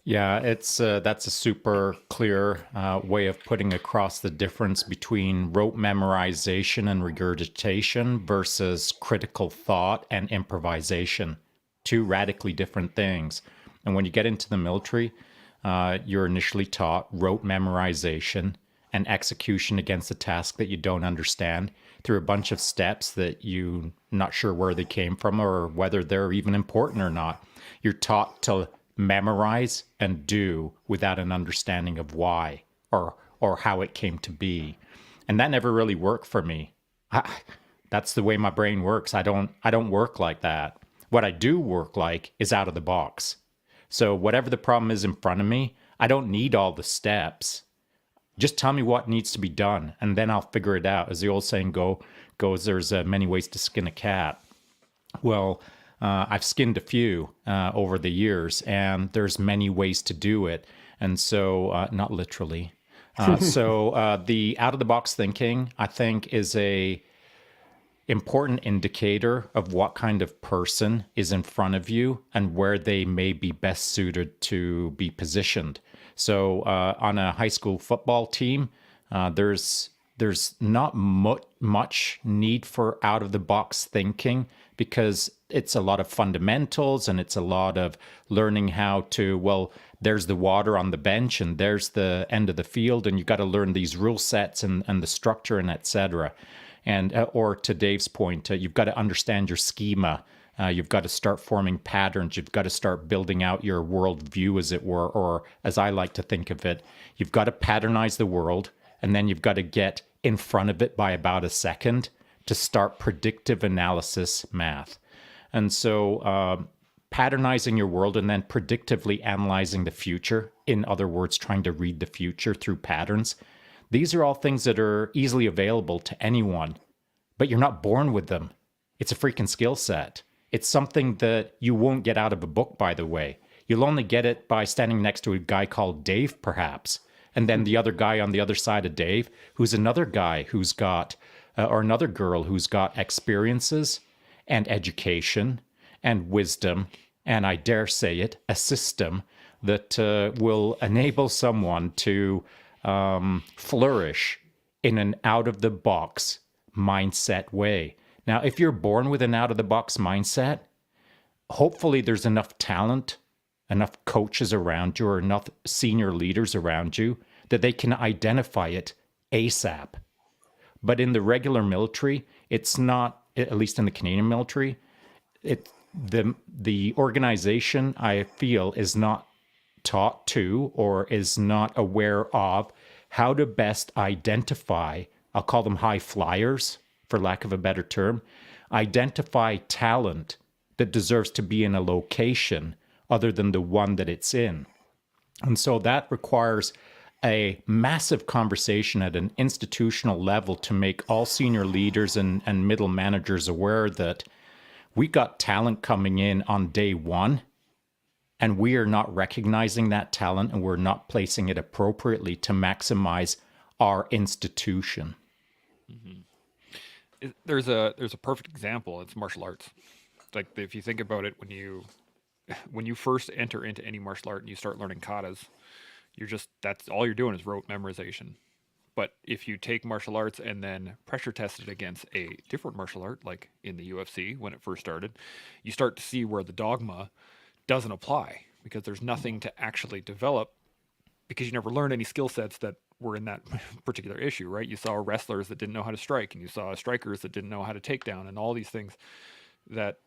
Speaker 2: Yeah, it's that's a super clear way of putting across the difference between rote memorization and regurgitation versus critical thought and improvisation. Two radically different things. And when you get into the military, you're initially taught rote memorization and execution against a task that you don't understand through a bunch of steps that you're not sure where they came from or whether they're even important or not. You're taught to memorize and do without an understanding of why or how it came to be. And that never really worked for me. That's the way my brain works. I don't work like that. What I do work like is out of the box. So whatever the problem is in front of me, I don't need all the steps. Just tell me what needs to be done, and then I'll figure it out. As the old saying goes, there's many ways to skin a cat. Well, I've skinned a few over the years, and there's many ways to do it. And so, not literally. So the out of the box thinking, I think, is a important indicator of what kind of person is in front of you and where they may be best suited to be positioned. So on a high school football team, there's not much need for out of the box thinking because it's a lot of fundamentals and it's a lot of learning how to, well, there's the water on the bench and there's the end of the field and you've got to learn these rule sets and the structure and etc. And or to Dave's point, you've got to understand your schema. You've got to start forming patterns. You've got to start building out your worldview, as it were, or as I like to think of it, you've got to patternize the world, and then you've got to get in front of it by about a second to start predictive analysis math. And so patternizing your world and then predictively analyzing the future, in other words, trying to read the future through patterns, these are all things that are easily available to anyone, but you're not born with them. It's a freaking skill set. It's something that you won't get out of a book, by the way. You'll only get it by standing next to a guy called Dave, perhaps, and then the other guy on the other side of Dave, who's another guy who's got, or another girl who's got experiences and education and wisdom, and I dare say it, a system that will enable someone to flourish in an out-of-the-box mindset way. Now, if you're born with an out-of-the-box mindset, hopefully there's enough talent, enough coaches around you, or enough senior leaders around you that they can identify it ASAP. But in the regular military, it's not, at least in the Canadian military, the organization, I feel, is not taught to or is not aware of how to best identify, I'll call them high flyers, for lack of a better term, identify talent that deserves to be in a location other than the one that it's in. And so that requires a massive conversation at an institutional level to make all senior leaders and middle managers aware that we got talent coming in on day one, and we are not recognizing that talent and we're not placing it appropriately to maximize our institution.
Speaker 1: Mm-hmm. There's a perfect example. It's martial arts. Like if you think about it, when you first enter into any martial art and you start learning katas, that's all you're doing is rote memorization. But if you take martial arts and then pressure test it against a different martial art, like in the UFC when it first started, you start to see where the dogma doesn't apply because there's nothing to actually develop because you never learned any skill sets that were in that particular issue, right? You saw wrestlers that didn't know how to strike, and you saw strikers that didn't know how to take down, and all these things that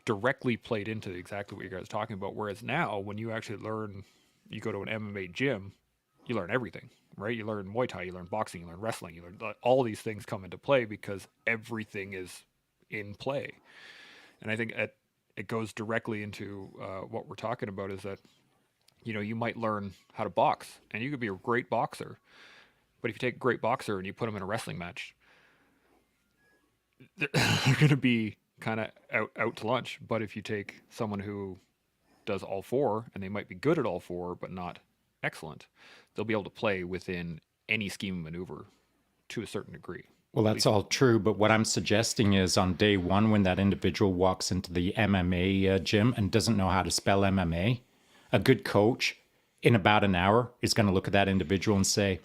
Speaker 1: directly played into exactly what you guys are talking about. Whereas now, when you actually learn, you go to an MMA gym, you learn everything, right? You learn Muay Thai, you learn boxing, you learn wrestling, you learn all these things come into play because everything is in play. And I think it goes directly into what we're talking about is that, you might learn how to box and you could be a great boxer, but if you take a great boxer and you put them in a wrestling match, they're going to be kind of out to lunch. But if you take someone who does all four and they might be good at all four, but not excellent, they'll be able to play within any scheme of maneuver to a certain degree.
Speaker 2: Well, that's all true, but what I'm suggesting is on day one, when that individual walks into the MMA gym and doesn't know how to spell MMA, a good coach in about an hour is going to look at that individual and say,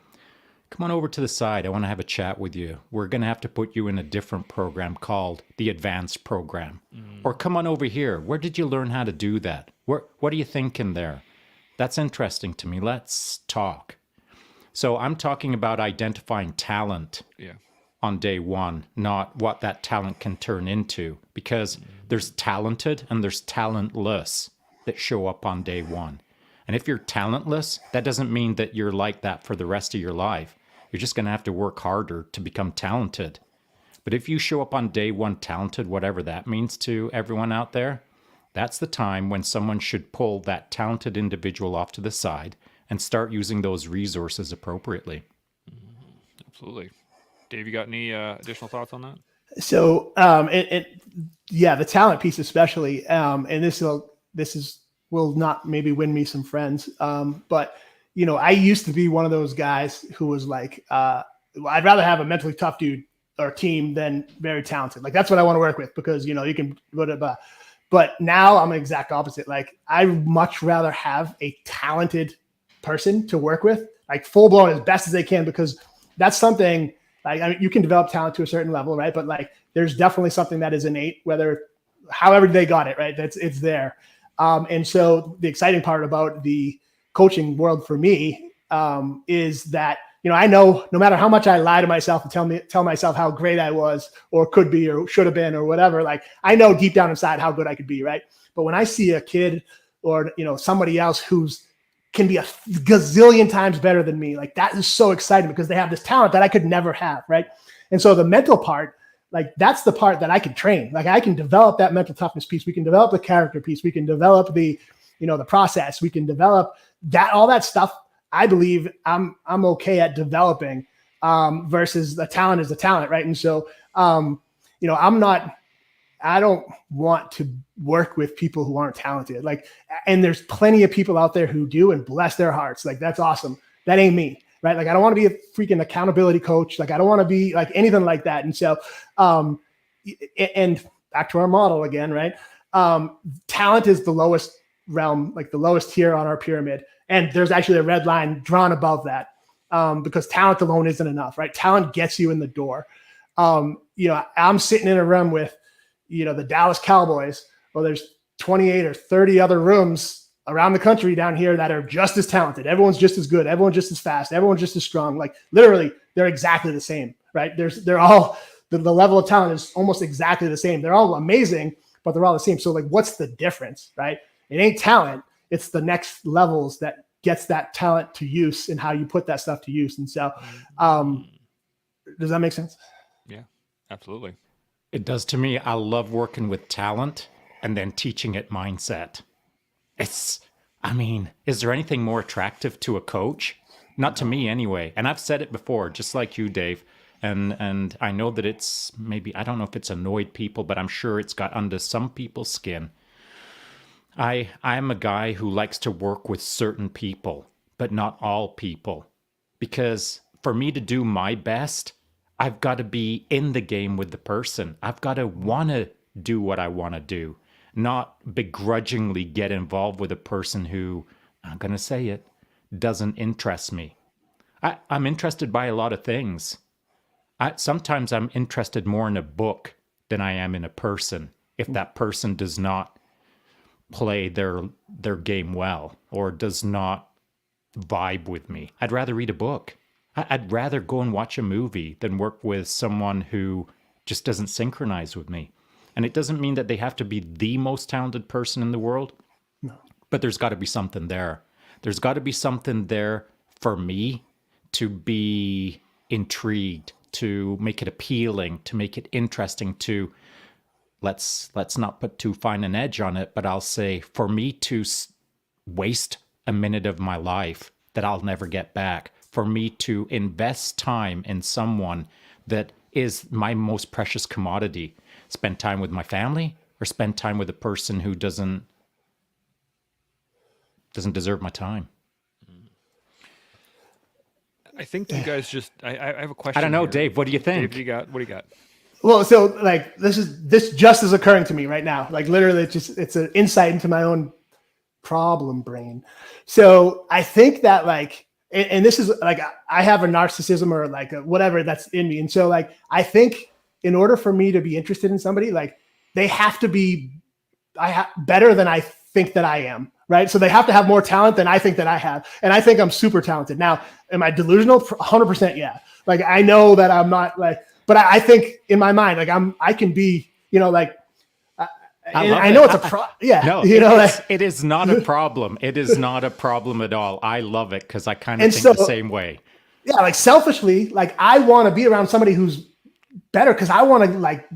Speaker 2: come on over to the side. I want to have a chat with you. We're going to have to put you in a different program called the advanced program. Or come on over here. Where did you learn how to do that? What are you thinking there? That's interesting to me. Let's talk. So I'm talking about identifying talent
Speaker 1: Yeah.
Speaker 2: on day one, not what that talent can turn into, because there's talented and there's talentless that show up on day one. And if you're talentless, that doesn't mean that you're like that for the rest of your life. You're just going to have to work harder to become talented. But if you show up on day one talented, whatever that means to everyone out there, that's the time when someone should pull that talented individual off to the side and start using those resources appropriately.
Speaker 1: Absolutely. Dave, you got any additional thoughts on that?
Speaker 3: So, yeah, the talent piece especially, and this will not maybe win me some friends, but I used to be one of those guys who was like, I'd rather have a mentally tough dude or team than very talented. Like that's what I want to work with because you can whatever. But now I'm the exact opposite. Like I much rather have a talented person to work with, like full blown as best as they can, because that's something. I mean, you can develop talent to a certain level, right? But like, there's definitely something that is innate, however they got it, right? It's there. And so the exciting part about the coaching world for me is that, I know no matter how much I lie to myself and tell myself how great I was or could be or should have been or whatever, like I know deep down inside how good I could be, right? But when I see a kid or, somebody else who's can be a gazillion times better than me. Like that is so exciting because they have this talent that I could never have. Right. And so the mental part, like that's the part that I can train. Like I can develop that mental toughness piece. We can develop the character piece. We can develop the process. We can develop that, all that stuff. I believe I'm okay at developing versus the talent is the talent. Right. And so, I don't want to work with people who aren't talented. Like, and there's plenty of people out there who do, and bless their hearts. Like, that's awesome. That ain't me, right? Like, I don't want to be a freaking accountability coach. Like, I don't want to be like anything like that. And so, and back to our model again, right? Talent is the lowest realm, like the lowest tier on our pyramid. And there's actually a red line drawn above that because talent alone isn't enough, right? Talent gets you in the door. I'm sitting in a room with, the Dallas Cowboys. Well, there's 28 or 30 other rooms around the country down here that are just as talented. Everyone's just as good. Everyone's just as fast. Everyone's just as strong. Like literally, they're exactly the same, right? They're all the level of talent is almost exactly the same. They're all amazing, but they're all the same. So like, what's the difference, right? It ain't talent. It's the next levels that gets that talent to use and how you put that stuff to use. And so, does that make sense?
Speaker 1: Yeah, absolutely.
Speaker 2: It does to me. I love working with talent and then teaching it mindset. Is there anything more attractive to a coach? Not to me anyway. And I've said it before, just like you, Dave. And I know that it's maybe, I don't know if it's annoyed people, but I'm sure it's got under some people's skin. I'm a guy who likes to work with certain people, but not all people. Because for me to do my best, I've got to be in the game with the person. I've got to want to do what I want to do, not begrudgingly get involved with a person who, I'm going to say it, doesn't interest me. I'm interested by a lot of things. Sometimes I'm interested more in a book than I am in a person if that person does not play their game well or does not vibe with me. I'd rather read a book. I'd rather go and watch a movie than work with someone who just doesn't synchronize with me. And it doesn't mean that they have to be the most talented person in the world,
Speaker 3: No.
Speaker 2: But there's got to be something there. There's got to be something there for me to be intrigued, to make it appealing, to make it interesting, to let's not put too fine an edge on it, but I'll say for me to waste a minute of my life that I'll never get back, for me to invest time in someone that is my most precious commodity, spend time with my family or spend time with a person who doesn't deserve my time.
Speaker 1: I think you guys just. I have a question.
Speaker 2: I don't know,
Speaker 1: here.
Speaker 2: Dave. What do you think?
Speaker 1: Dave, what do you got?
Speaker 3: Well, so like this just is occurring to me right now. Like literally, it's an insight into my own problem brain. So I think that like, and this is like, I have a narcissism or like whatever that's in me. And so like, I think in order for me to be interested in somebody, like they have to be better than I think that I am. Right. So they have to have more talent than I think that I have. And I think I'm super talented. Now, am I delusional? 100%. Yeah. Like, I know that I'm not like, but I think in my mind, like I can be, you know, like, I know it's a problem. Yeah.
Speaker 2: No,
Speaker 3: you know,
Speaker 2: it is not a problem. It is not a problem at all. I love it because I kind of think the same way.
Speaker 3: Yeah. Like selfishly, like I want to be around somebody who's better because I want to like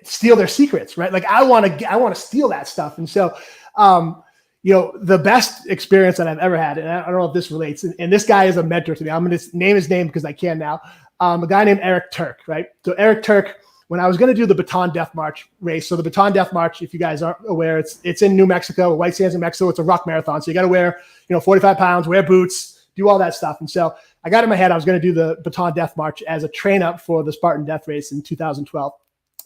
Speaker 3: steal their secrets. Right. Like I want to steal that stuff. And so, you know, the best experience that I've ever had, and I don't know if this relates, and this guy is a mentor to me. I'm going to name his name because I can now. A guy named Eric Turk, right? So Eric Turk, when I was going to do the Baton Death March race, so the Baton Death March, if you guys aren't aware, it's in New Mexico, White Sands, New Mexico. It's a rock marathon. So you got to wear, 45 pounds, wear boots, do all that stuff. And so I got in my head, I was going to do the Baton Death March as a train up for the Spartan Death Race in 2012.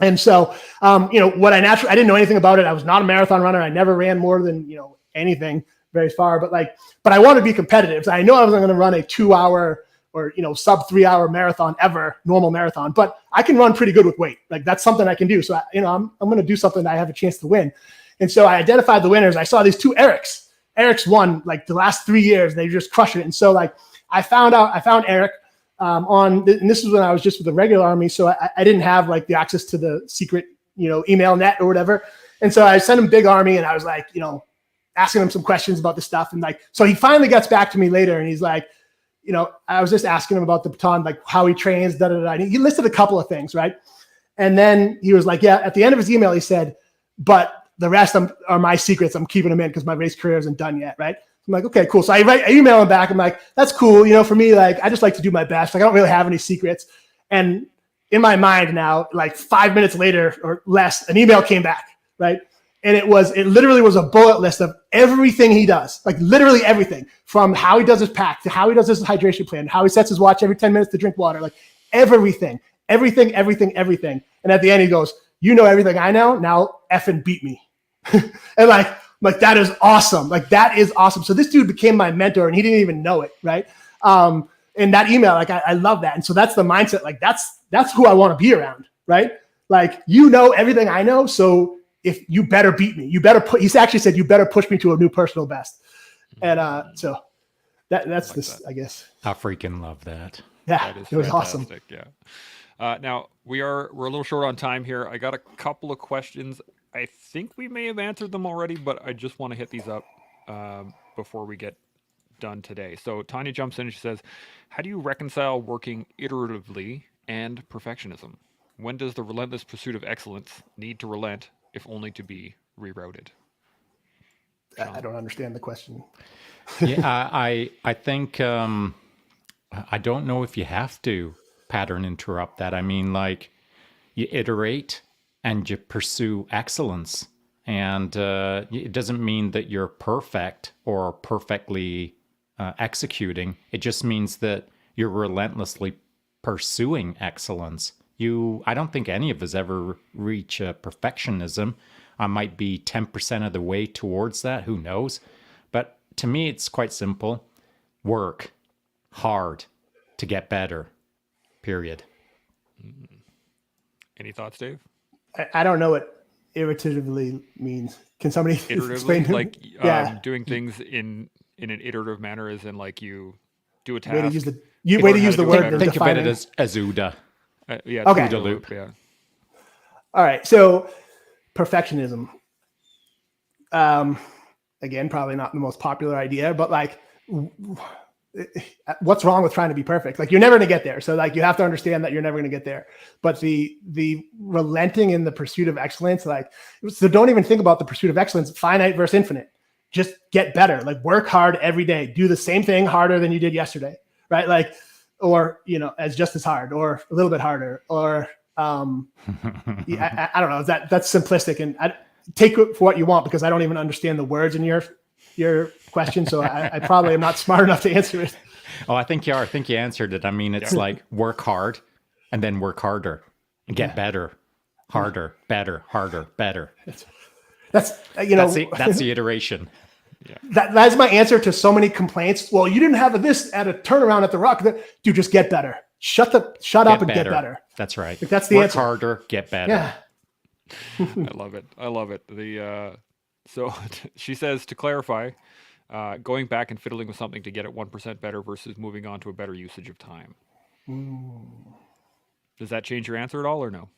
Speaker 3: And so, I didn't know anything about it. I was not a marathon runner. I never ran more than, anything very far, but I wanted to be competitive. So I know I wasn't going to run a 2-hour or, sub 3-hour marathon ever, normal marathon, but I can run pretty good with weight. Like that's something I can do. So, I'm going to do something that I have a chance to win. And so I identified the winners. I saw these 2 Erics. Eric's won like the last 3 years. They just crush it. And so like I found Eric and this is when I was just with the regular army. So I didn't have like the access to the secret, email net or whatever. And so I sent him big army and I was like, asking him some questions about the stuff. And like, so he finally gets back to me later and he's like, I was just asking him about the baton, like how he trains, And he listed a couple of things. Right. And then he was like, yeah, at the end of his email, he said, but the rest are my secrets. I'm keeping them in because my race career isn't done yet. Right. I'm like, okay, cool. So I email him back. I'm like, that's cool. For me, like, I just like to do my best. Like, I don't really have any secrets. And in my mind now, like 5 minutes later or less, an email came back. Right. And it literally was a bullet list of everything he does, like literally everything from how he does his pack to how he does his hydration plan, how he sets his watch every 10 minutes to drink water, like everything. And at the end he goes, everything I know, now effing beat me. And like that is awesome. Like that is awesome. So this dude became my mentor and he didn't even know it. Right. In that email, like I love that. And so that's the mindset. Like that's who I want to be around. Right. Like, everything I know. So if you better beat me, he actually said, you better push me to a new personal best. And so that's like this, that. I guess.
Speaker 2: I freaking love that.
Speaker 3: Yeah,
Speaker 1: that is
Speaker 3: it was
Speaker 1: fantastic.
Speaker 3: awesome.
Speaker 1: Yeah. Now we're a little short on time here. I got a couple of questions. I think we may have answered them already, but I just want to hit these up before we get done today. So Tanya jumps in and she says, how do you reconcile working iteratively and perfectionism? When does the relentless pursuit of excellence need to relent, if only to be rerouted?
Speaker 3: I don't understand the question.
Speaker 2: Yeah, I think I don't know if you have to pattern interrupt that. I mean, like you iterate and you pursue excellence, and it doesn't mean that you're perfect or perfectly executing. It just means that you're relentlessly pursuing excellence. I don't think any of us ever reach perfectionism. I might be 10% of the way towards that. Who knows? But to me, it's quite simple. Work hard to get better. Period.
Speaker 1: Any thoughts, Dave?
Speaker 3: I don't know what iteratively means. Can somebody explain?
Speaker 1: Like doing things in an iterative manner, as in like you do a task.
Speaker 3: Way to use the word.
Speaker 2: Think of it as OODA.
Speaker 1: Okay.
Speaker 2: OODA loop.
Speaker 1: Yeah.
Speaker 3: All right. So perfectionism. Again, probably not the most popular idea, but like, what's wrong with trying to be perfect? Like, you're never going to get there. So like, you have to understand that you're never going to get there. But the relenting in the pursuit of excellence, like, so don't even think about the pursuit of excellence, finite versus infinite. Just get better. Like, work hard every day. Do the same thing harder than you did yesterday. Right. Like, or, as just as hard or a little bit harder or, I don't know. That's simplistic, and I take it for what you want because I don't even understand the words in your question. So I probably am not smart enough to answer it.
Speaker 2: Oh, I think you are. I think you answered it. I mean, it's like work hard and then work harder and get better, harder, better, harder, better.
Speaker 3: That's you know
Speaker 2: That's the iteration.
Speaker 3: that's my answer to so many complaints. Well, you didn't have this at a turnaround at the Rock. Dude, just get better. Shut up and get better.
Speaker 2: That's right.
Speaker 3: Like, that's the
Speaker 2: work
Speaker 3: answer.
Speaker 2: harder, get better.
Speaker 3: Yeah.
Speaker 1: I love it. I love it. So she says, to clarify, going back and fiddling with something to get it 1% better versus moving on to a better usage of time. Does that change your answer at all or no?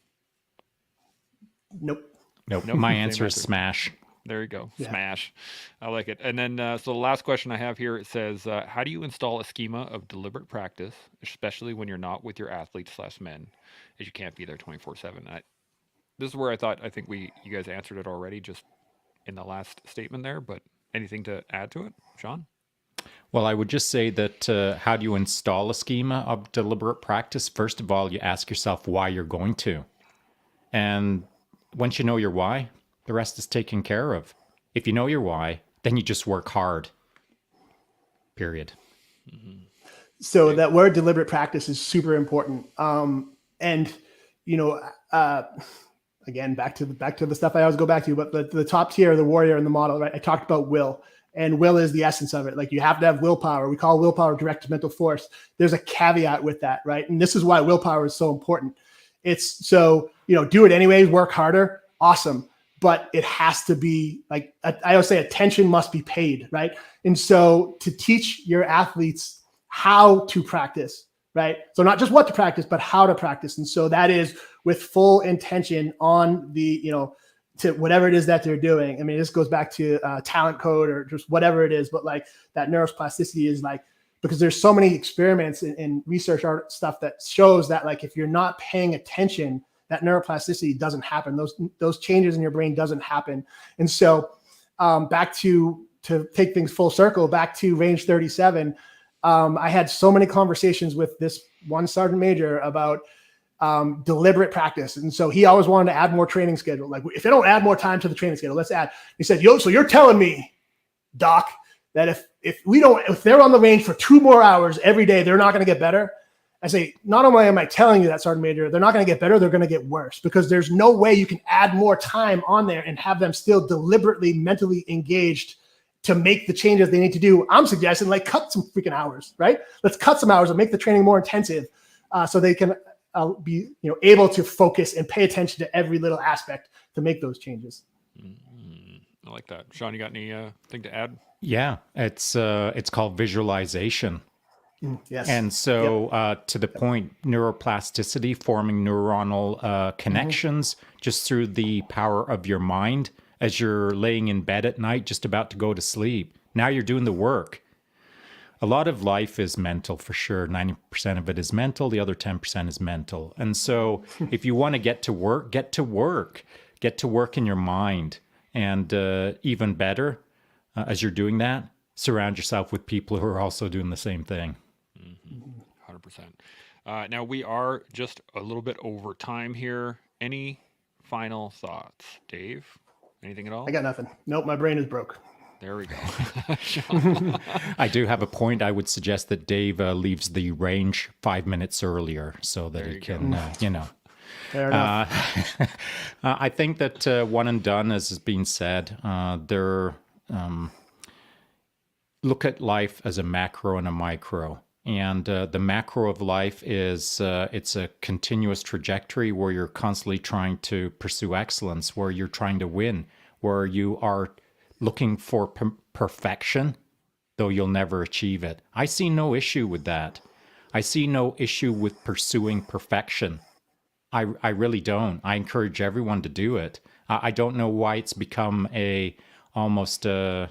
Speaker 3: Nope.
Speaker 2: My answer is smash.
Speaker 1: There you go. Yeah. Smash. I like it. And then, so the last question I have here, it says, how do you install a schema of deliberate practice, especially when you're not with your athletes/men, as you can't be there 24/7? This is where I think you guys answered it already just in the last statement there, but anything to add to it, Shaun?
Speaker 2: Well, I would just say that how do you install a schema of deliberate practice? First of all, you ask yourself why you're going to. And once you know your why, the rest is taken care of. If you know your why, then you just work hard. Period.
Speaker 3: Mm-hmm. So that word deliberate practice is super important. And, you know, again, back to the stuff I always go back to, but the top tier, the warrior in the model, right? I talked about will, and will is the essence of it. Like, you have to have willpower. We call willpower direct mental force. There's a caveat with that, right? And this is why willpower is so important. It's so, you know, do it anyways, work harder. Awesome. But it has to be like, I always say, attention must be paid, right? And so to teach your athletes how to practice, right? So not just what to practice, but how to practice. And so that is with full intention on the, you know, to whatever it is that they're doing. I mean, this goes back to talent code or just whatever it is, but like that neuroplasticity is like, because there's so many experiments and research art stuff that shows that, like, if you're not paying attention, that neuroplasticity doesn't happen. Those changes in your brain doesn't happen. And so back to take things full circle, back to range 37, I had so many conversations with this one sergeant major about deliberate practice. And so he always wanted to add more training schedule. Like, if they don't add more time to the training schedule, let's add. He said, so you're telling me, Doc, that if they're on the range for 2 more hours every day, they're not going to get better? I say, not only am I telling you that, Sergeant Major, they're not going to get better, they're going to get worse, because there's no way you can add more time on there and have them still deliberately mentally engaged to make the changes they need to do. I'm suggesting, like, cut some freaking hours, right? Let's cut some hours and make the training more intensive so they can be, you know, able to focus and pay attention to every little aspect to make those changes.
Speaker 1: I like that. Shaun, you got any thing to add?
Speaker 2: Yeah, it's called visualization.
Speaker 3: Yes.
Speaker 2: And so to the point, neuroplasticity, forming neuronal connections just through the power of your mind as you're laying in bed at night, just about to go to sleep. Now you're doing the work. A lot of life is mental, for sure. 90% of it is mental. The other 10% is mental. And so if you want to get to work, get to work. Get to work in your mind. And even better, as you're doing that, surround yourself with people who are also doing the same thing.
Speaker 1: 100%. Now, we are just a little bit over time here. Any final thoughts? Dave, anything at all?
Speaker 3: I got nothing. Nope, my brain is broke.
Speaker 1: There we go.
Speaker 2: I do have a point. I would suggest that Dave leaves the range 5 minutes earlier so that he can, you know.
Speaker 3: Fair enough.
Speaker 2: I think that one and done, as has been said, look at life as a macro and a micro. And the macro of life is it's a continuous trajectory where you're constantly trying to pursue excellence, where you're trying to win, where you are looking for perfection, though you'll never achieve it. I see no issue with that. I see no issue with pursuing perfection. I really don't. I encourage everyone to do it. I don't know why it's become almost a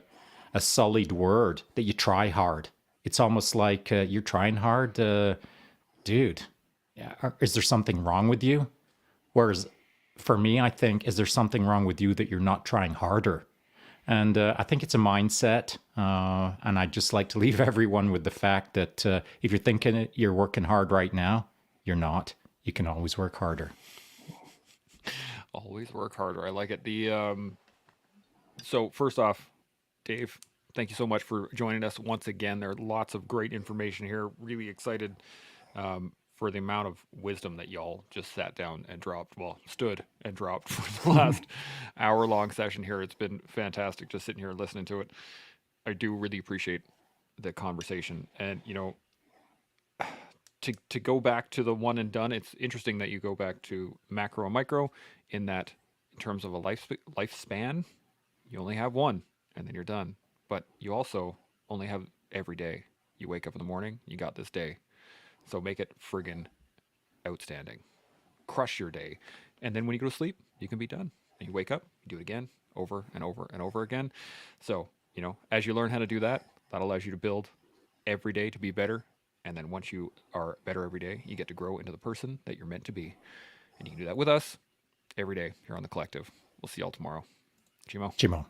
Speaker 2: sullied word that you try hard. It's almost like you're trying hard. Dude, is there something wrong with you? Whereas for me, I think, is there something wrong with you that you're not trying harder? And I think it's a mindset. And I'd just like to leave everyone with the fact that if you're thinking you're working hard right now, you're not. You can always work harder.
Speaker 1: Always work harder. I like it. So first off, Dave, thank you so much for joining us once again. There are lots of great information here. Really excited for the amount of wisdom that y'all just sat down and dropped, well, stood and dropped for the last hour-long session here. It's been fantastic just sitting here and listening to it. I do really appreciate the conversation. And, you know, to go back to the one and done, it's interesting that you go back to macro and micro in that in terms of a lifespan, you only have one and then you're done. But you also only have every day. You wake up in the morning, you got this day. So make it friggin' outstanding. Crush your day. And then when you go to sleep, you can be done. And you wake up, you do it again, over and over and over again. So, you know, as you learn how to do that, that allows you to build every day to be better. And then once you are better every day, you get to grow into the person that you're meant to be. And you can do that with us every day here on The Collective. We'll see y'all tomorrow. Chimo.
Speaker 2: Chimo.